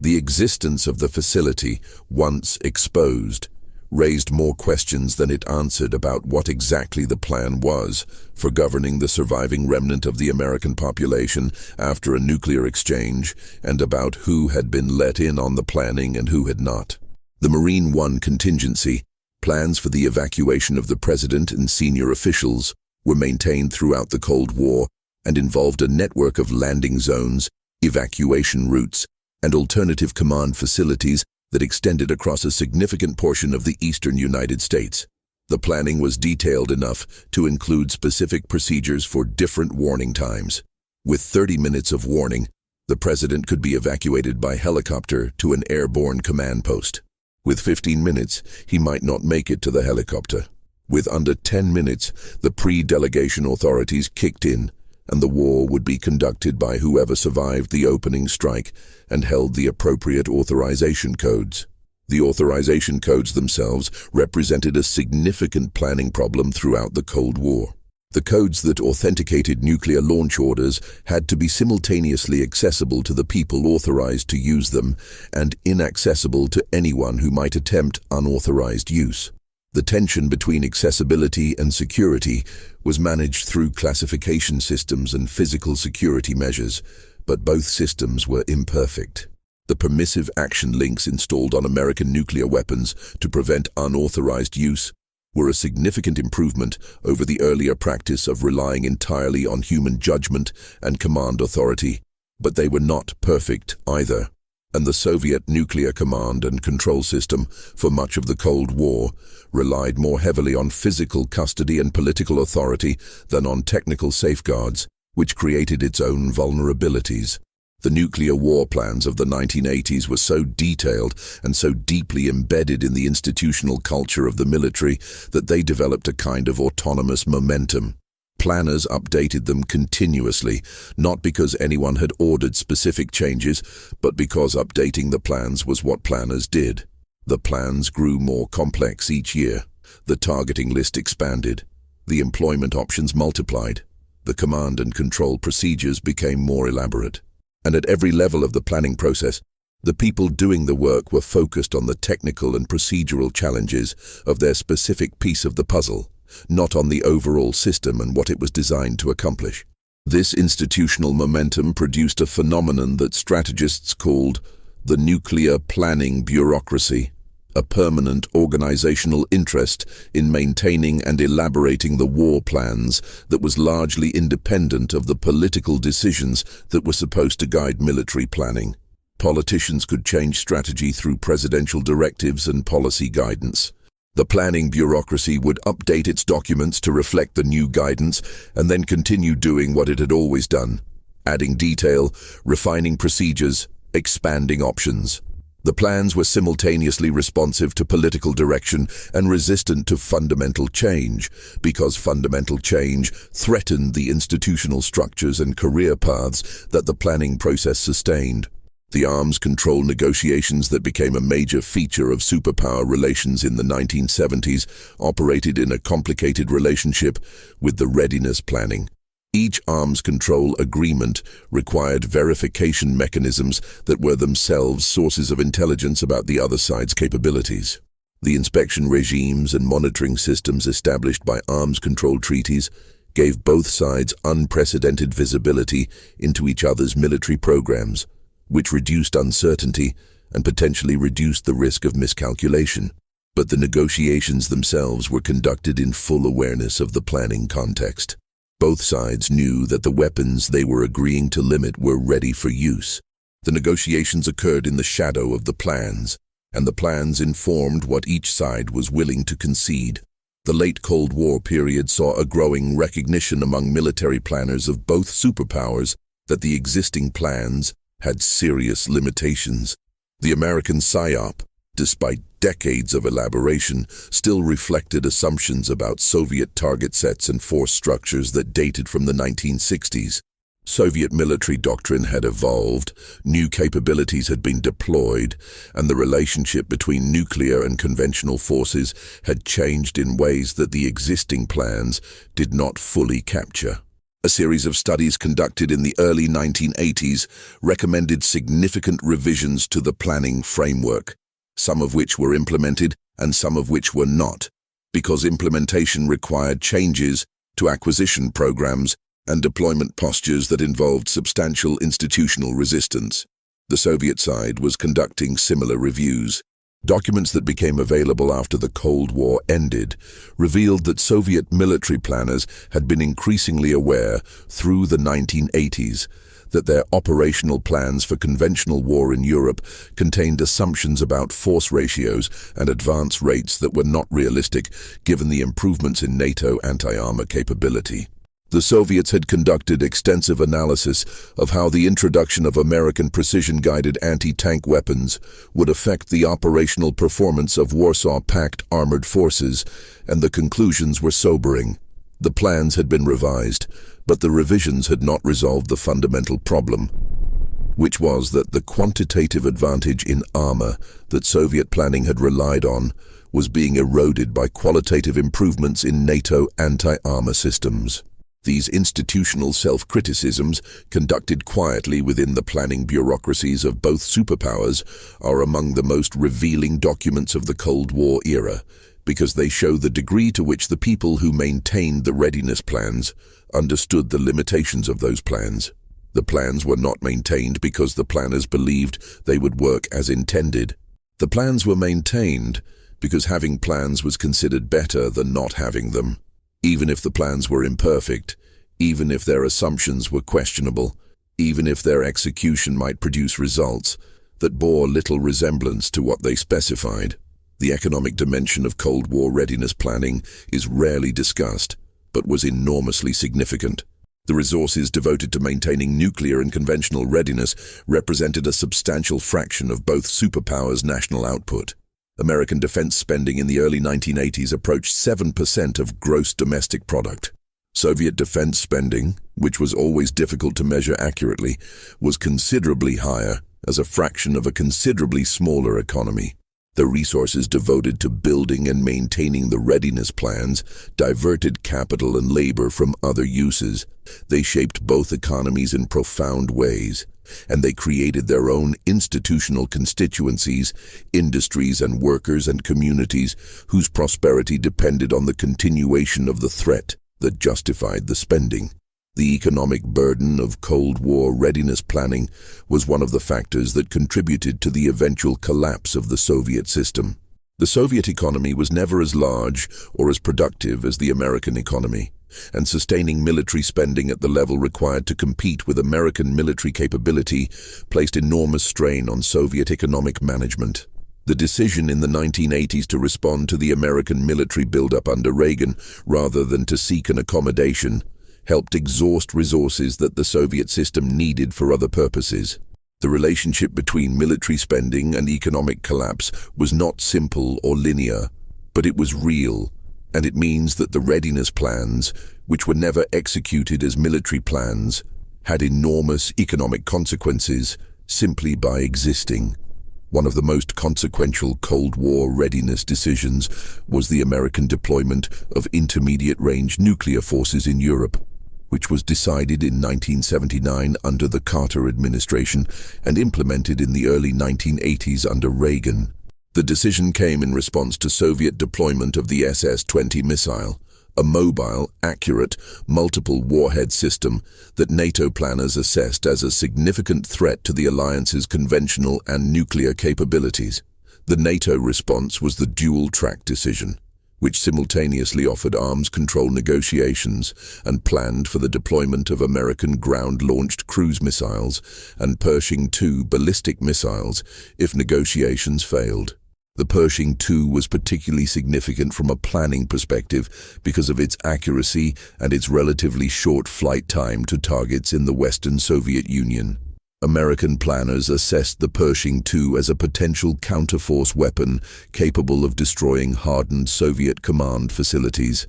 The existence of the facility, once exposed, raised more questions than it answered about what exactly the plan was for governing the surviving remnant of the American population after a nuclear exchange, and about who had been let in on the planning and who had not. The Marine One contingency, plans for the evacuation of the president and senior officials, were maintained throughout the Cold War and involved a network of landing zones, evacuation routes, and alternative command facilities that extended across a significant portion of the eastern United States. The planning was detailed enough to include specific procedures for different warning times. With 30 minutes of warning, the president could be evacuated by helicopter to an airborne command post. With 15 minutes, he might not make it to the helicopter. With under 10 minutes, the pre-delegation authorities kicked in, and the war would be conducted by whoever survived the opening strike and held the appropriate authorization codes. The authorization codes themselves represented a significant planning problem throughout the Cold War. The codes that authenticated nuclear launch orders had to be simultaneously accessible to the people authorized to use them and inaccessible to anyone who might attempt unauthorized use. The tension between accessibility and security was managed through classification systems and physical security measures, but both systems were imperfect. The permissive action links installed on American nuclear weapons to prevent unauthorized use were a significant improvement over the earlier practice of relying entirely on human judgment and command authority, but they were not perfect either. And the Soviet nuclear command and control system, for much of the Cold War, relied more heavily on physical custody and political authority than on technical safeguards, which created its own vulnerabilities. The nuclear war plans of the 1980s were so detailed and so deeply embedded in the institutional culture of the military that they developed a kind of autonomous momentum. Planners updated them continuously, not because anyone had ordered specific changes, but because updating the plans was what planners did. The plans grew more complex each year. The targeting list expanded. The employment options multiplied. The command and control procedures became more elaborate. And at every level of the planning process, the people doing the work were focused on the technical and procedural challenges of their specific piece of the puzzle, not on the overall system and what it was designed to accomplish. This institutional momentum produced a phenomenon that strategists called the nuclear planning bureaucracy, a permanent organizational interest in maintaining and elaborating the war plans that was largely independent of the political decisions that were supposed to guide military planning. Politicians could change strategy through presidential directives and policy guidance. The planning bureaucracy would update its documents to reflect the new guidance and then continue doing what it had always done, adding detail, refining procedures, expanding options. The plans were simultaneously responsive to political direction and resistant to fundamental change, because fundamental change threatened the institutional structures and career paths that the planning process sustained. The arms control negotiations that became a major feature of superpower relations in the 1970s operated in a complicated relationship with the readiness planning. Each arms control agreement required verification mechanisms that were themselves sources of intelligence about the other side's capabilities. The inspection regimes and monitoring systems established by arms control treaties gave both sides unprecedented visibility into each other's military programs, which reduced uncertainty and potentially reduced the risk of miscalculation. But the negotiations themselves were conducted in full awareness of the planning context. Both sides knew that the weapons they were agreeing to limit were ready for use. The negotiations occurred in the shadow of the plans, and the plans informed what each side was willing to concede. The late Cold War period saw a growing recognition among military planners of both superpowers that the existing plans had serious limitations. The American PSYOP, despite decades of elaboration, still reflected assumptions about Soviet target sets and force structures that dated from the 1960s. Soviet military doctrine had evolved, new capabilities had been deployed, and the relationship between nuclear and conventional forces had changed in ways that the existing plans did not fully capture. A series of studies conducted in the early 1980s recommended significant revisions to the planning framework, some of which were implemented and some of which were not, because implementation required changes to acquisition programs and deployment postures that involved substantial institutional resistance. The Soviet side was conducting similar reviews. Documents that became available after the Cold War ended revealed that Soviet military planners had been increasingly aware through the 1980s that their operational plans for conventional war in Europe contained assumptions about force ratios and advance rates that were not realistic given the improvements in NATO anti-armor capability. The Soviets had conducted extensive analysis of how the introduction of American precision-guided anti-tank weapons would affect the operational performance of Warsaw Pact armored forces, and the conclusions were sobering. The plans had been revised, but the revisions had not resolved the fundamental problem, which was that the quantitative advantage in armor that Soviet planning had relied on was being eroded by qualitative improvements in NATO anti-armor systems. These institutional self-criticisms, conducted quietly within the planning bureaucracies of both superpowers, are among the most revealing documents of the Cold War era, because they show the degree to which the people who maintained the readiness plans understood the limitations of those plans. The plans were not maintained because the planners believed they would work as intended. The plans were maintained because having plans was considered better than not having them. Even if the plans were imperfect, even if their assumptions were questionable, even if their execution might produce results that bore little resemblance to what they specified. The economic dimension of Cold War readiness planning is rarely discussed, but was enormously significant. The resources devoted to maintaining nuclear and conventional readiness represented a substantial fraction of both superpowers' national output. American defense spending in the early 1980s approached 7% of gross domestic product. Soviet defense spending, which was always difficult to measure accurately, was considerably higher as a fraction of a considerably smaller economy. The resources devoted to building and maintaining the readiness plans diverted capital and labor from other uses. They shaped both economies in profound ways, and they created their own institutional constituencies, industries and workers and communities whose prosperity depended on the continuation of the threat that justified the spending. The economic burden of Cold War readiness planning was one of the factors that contributed to the eventual collapse of the Soviet system. The Soviet economy was never as large or as productive as the American economy, and sustaining military spending at the level required to compete with American military capability placed enormous strain on Soviet economic management. The decision in the 1980s to respond to the American military buildup under Reagan rather than to seek an accommodation helped exhaust resources that the Soviet system needed for other purposes. The relationship between military spending and economic collapse was not simple or linear, but it was real, and it means that the readiness plans, which were never executed as military plans, had enormous economic consequences simply by existing. One of the most consequential Cold War readiness decisions was the American deployment of intermediate-range nuclear forces in Europe, which was decided in 1979 under the Carter administration and implemented in the early 1980s under Reagan. The decision came in response to Soviet deployment of the SS-20 missile, a mobile, accurate, multiple warhead system that NATO planners assessed as a significant threat to the alliance's conventional and nuclear capabilities. The NATO response was the dual-track decision, which simultaneously offered arms control negotiations and planned for the deployment of American ground-launched cruise missiles and Pershing II ballistic missiles if negotiations failed. The Pershing II was particularly significant from a planning perspective because of its accuracy and its relatively short flight time to targets in the Western Soviet Union. American planners assessed the Pershing II as a potential counterforce weapon capable of destroying hardened Soviet command facilities.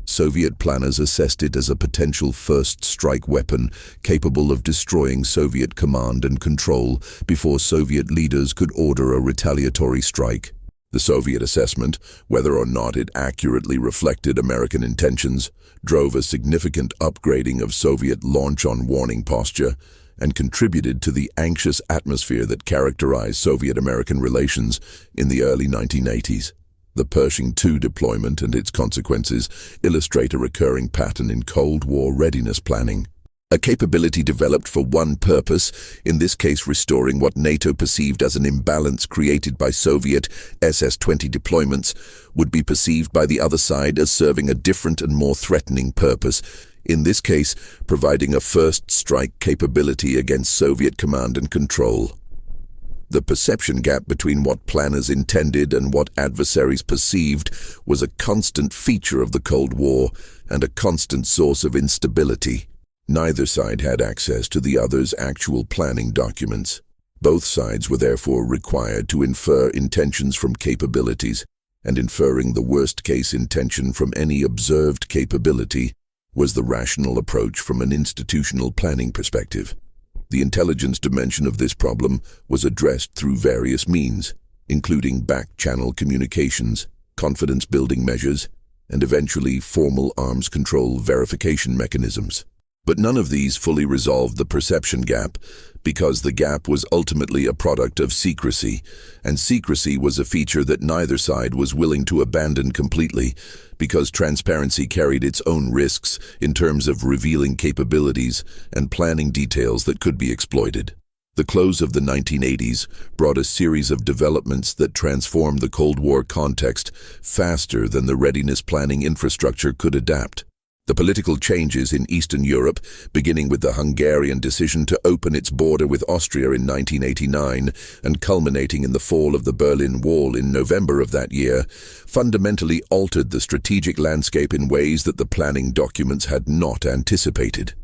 Soviet planners assessed it as a potential first strike weapon capable of destroying Soviet command and control before Soviet leaders could order a retaliatory strike. The Soviet assessment, whether or not it accurately reflected American intentions, drove a significant upgrading of Soviet launch-on-warning posture and contributed to the anxious atmosphere that characterized Soviet-American relations in the early 1980s. The Pershing II deployment and its consequences illustrate a recurring pattern in Cold War readiness planning. A capability developed for one purpose, in this case restoring what NATO perceived as an imbalance created by Soviet SS-20 deployments, would be perceived by the other side as serving a different and more threatening purpose, in this case providing a first strike capability against Soviet command and control. The perception gap between what planners intended and what adversaries perceived was a constant feature of the Cold War and a constant source of instability. Neither side had access to the other's actual planning documents. Both sides were therefore required to infer intentions from capabilities, and inferring the worst-case intention from any observed capability was the rational approach from an institutional planning perspective. The intelligence dimension of this problem was addressed through various means, including back-channel communications, confidence-building measures, and eventually formal arms control verification mechanisms. But none of these fully resolved the perception gap because the gap was ultimately a product of secrecy, and secrecy was a feature that neither side was willing to abandon completely because transparency carried its own risks in terms of revealing capabilities and planning details that could be exploited. The close of the 1980s brought a series of developments that transformed the Cold War context faster than the readiness planning infrastructure could adapt. The political changes in Eastern Europe, beginning with the Hungarian decision to open its border with Austria in 1989 and culminating in the fall of the Berlin Wall in November of that year, fundamentally altered the strategic landscape in ways that the planning documents had not anticipated.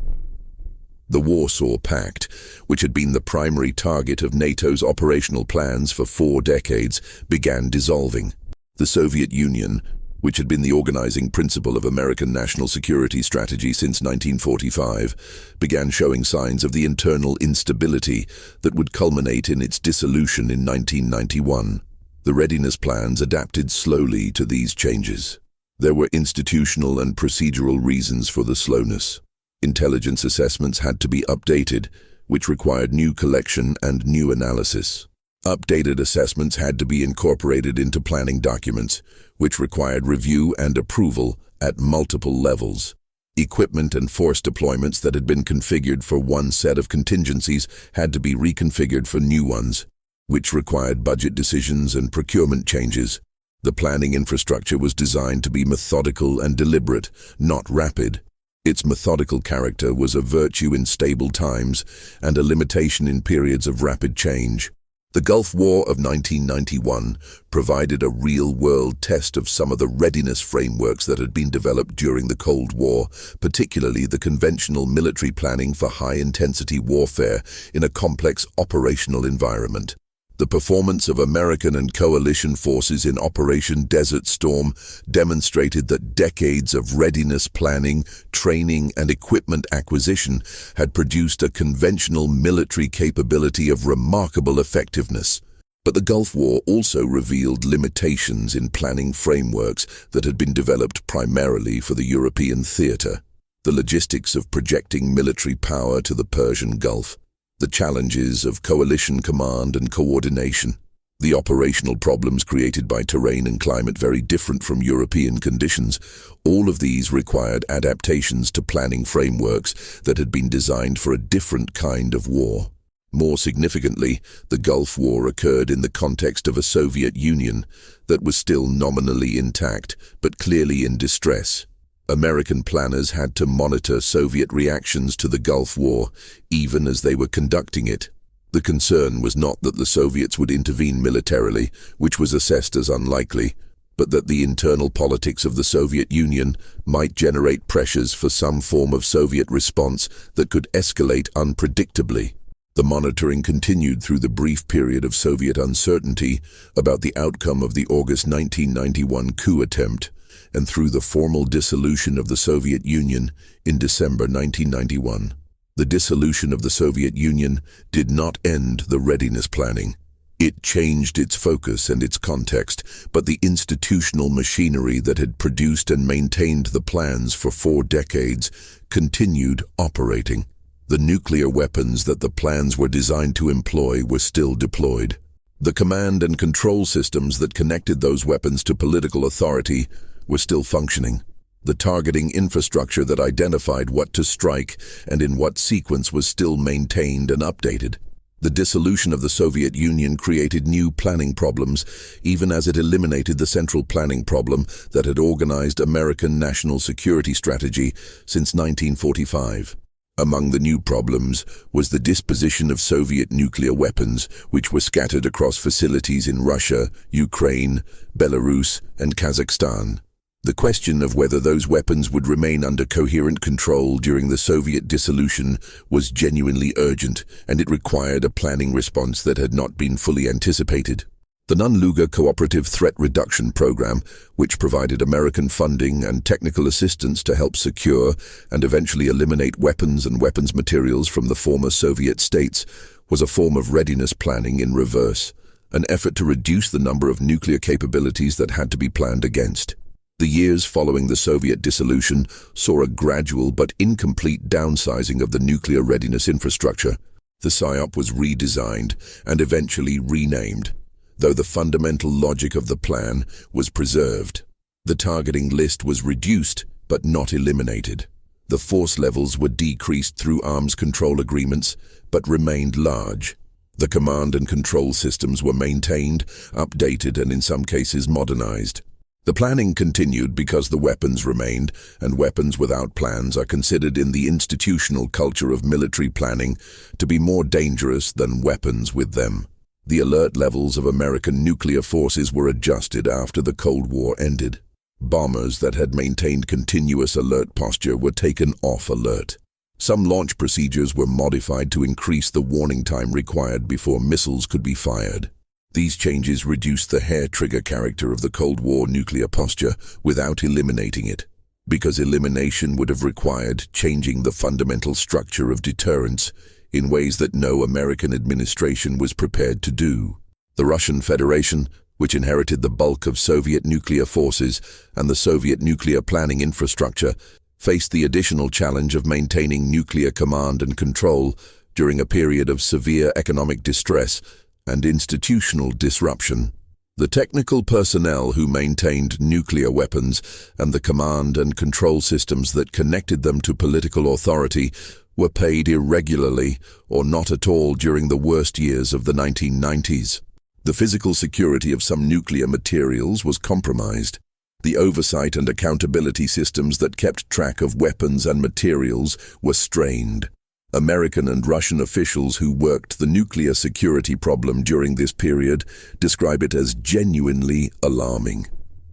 The Warsaw Pact, which had been the primary target of NATO's operational plans for 4 decades, began dissolving. The Soviet Union, which had been the organizing principle of American national security strategy since 1945, began showing signs of the internal instability that would culminate in its dissolution in 1991. The readiness plans adapted slowly to these changes. There were institutional and procedural reasons for the slowness. Intelligence assessments had to be updated, which required new collection and new analysis. Updated assessments had to be incorporated into planning documents, which required review and approval at multiple levels. Equipment and force deployments that had been configured for one set of contingencies had to be reconfigured for new ones, which required budget decisions and procurement changes. The planning infrastructure was designed to be methodical and deliberate, not rapid. Its methodical character was a virtue in stable times and a limitation in periods of rapid change. The Gulf War of 1991 provided a real-world test of some of the readiness frameworks that had been developed during the Cold War, particularly the conventional military planning for high-intensity warfare in a complex operational environment. The performance of American and coalition forces in Operation Desert Storm demonstrated that decades of readiness planning, training, and equipment acquisition had produced a conventional military capability of remarkable effectiveness. But the Gulf War also revealed limitations in planning frameworks that had been developed primarily for the European theater. The logistics of projecting military power to the Persian Gulf, the challenges of coalition command and coordination, the operational problems created by terrain and climate very different from European conditions, all of these required adaptations to planning frameworks that had been designed for a different kind of war. More significantly, the Gulf War occurred in the context of a Soviet Union that was still nominally intact, but clearly in distress. American planners had to monitor Soviet reactions to the Gulf War, even as they were conducting it. The concern was not that the Soviets would intervene militarily, which was assessed as unlikely, but that the internal politics of the Soviet Union might generate pressures for some form of Soviet response that could escalate unpredictably. The monitoring continued through the brief period of Soviet uncertainty about the outcome of the August 1991 coup attempt, and through the formal dissolution of the Soviet Union in December 1991. The dissolution of the Soviet Union did not end the readiness planning. It changed its focus and its context, but the institutional machinery that had produced and maintained the plans for 4 decades continued operating. The nuclear weapons that the plans were designed to employ were still deployed. The command and control systems that connected those weapons to political authority were still functioning. The targeting infrastructure that identified what to strike and in what sequence was still maintained and updated. The dissolution of the Soviet Union created new planning problems, even as it eliminated the central planning problem that had organized American national security strategy since 1945. Among the new problems was the disposition of Soviet nuclear weapons, which were scattered across facilities in Russia, Ukraine, Belarus, and Kazakhstan. The question of whether those weapons would remain under coherent control during the Soviet dissolution was genuinely urgent, and it required a planning response that had not been fully anticipated. The Nunn-Lugar Cooperative Threat Reduction Program, which provided American funding and technical assistance to help secure and eventually eliminate weapons and weapons materials from the former Soviet states, was a form of readiness planning in reverse, an effort to reduce the number of nuclear capabilities that had to be planned against. The years following the Soviet dissolution saw a gradual but incomplete downsizing of the nuclear readiness infrastructure. The PSYOP was redesigned and eventually renamed, though the fundamental logic of the plan was preserved. The targeting list was reduced but not eliminated. The force levels were decreased through arms control agreements but remained large. The command and control systems were maintained, updated, and in some cases modernized. The planning continued because the weapons remained, and weapons without plans are considered in the institutional culture of military planning to be more dangerous than weapons with them. The alert levels of American nuclear forces were adjusted after the Cold War ended. Bombers that had maintained continuous alert posture were taken off alert. Some launch procedures were modified to increase the warning time required before missiles could be fired. These changes reduced the hair-trigger character of the Cold War nuclear posture without eliminating it, because elimination would have required changing the fundamental structure of deterrence in ways that no American administration was prepared to do. The Russian Federation, which inherited the bulk of Soviet nuclear forces and the Soviet nuclear planning infrastructure, faced the additional challenge of maintaining nuclear command and control during a period of severe economic distress and institutional disruption. The technical personnel who maintained nuclear weapons and the command and control systems that connected them to political authority were paid irregularly or not at all during the worst years of the 1990s. The physical security of some nuclear materials was compromised. The oversight and accountability systems that kept track of weapons and materials were strained. American and Russian officials who worked the nuclear security problem during this period describe it as genuinely alarming.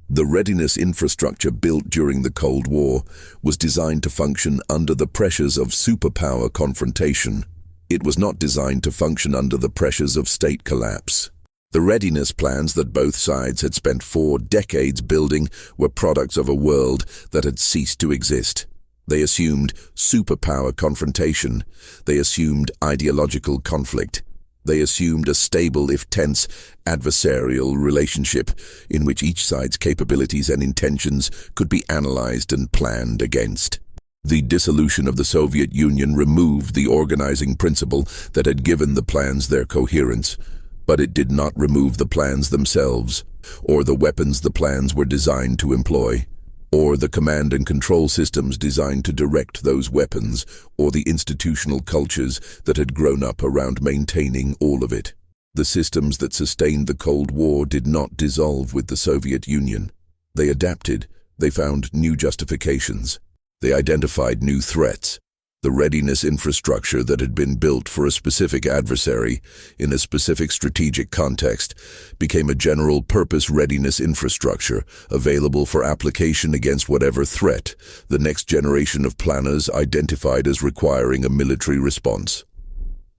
The readiness infrastructure built during the Cold War was designed to function under the pressures of superpower confrontation. It was not designed to function under the pressures of state collapse. The readiness plans that both sides had spent 4 decades building were products of a world that had ceased to exist. They assumed superpower confrontation. They assumed ideological conflict. They assumed a stable, if tense, adversarial relationship in which each side's capabilities and intentions could be analyzed and planned against. The dissolution of the Soviet Union removed the organizing principle that had given the plans their coherence, but it did not remove the plans themselves, or the weapons the plans were designed to employ, or the command and control systems designed to direct those weapons, or the institutional cultures that had grown up around maintaining all of it. The systems that sustained the Cold War did not dissolve with the Soviet Union. They adapted. They found new justifications. They identified new threats. The readiness infrastructure that had been built for a specific adversary in a specific strategic context became a general-purpose readiness infrastructure available for application against whatever threat the next generation of planners identified as requiring a military response.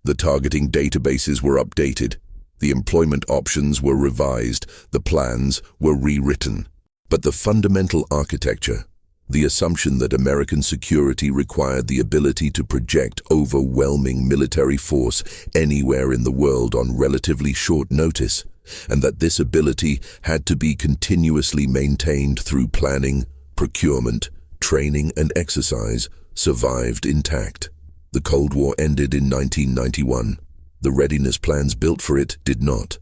The targeting databases were updated. The employment options were revised. The plans were rewritten. But the fundamental architecture, the assumption that American security required the ability to project overwhelming military force anywhere in the world on relatively short notice, and that this ability had to be continuously maintained through planning, procurement, training, and exercise, survived intact. The Cold War ended in 1991. The readiness plans built for it did not.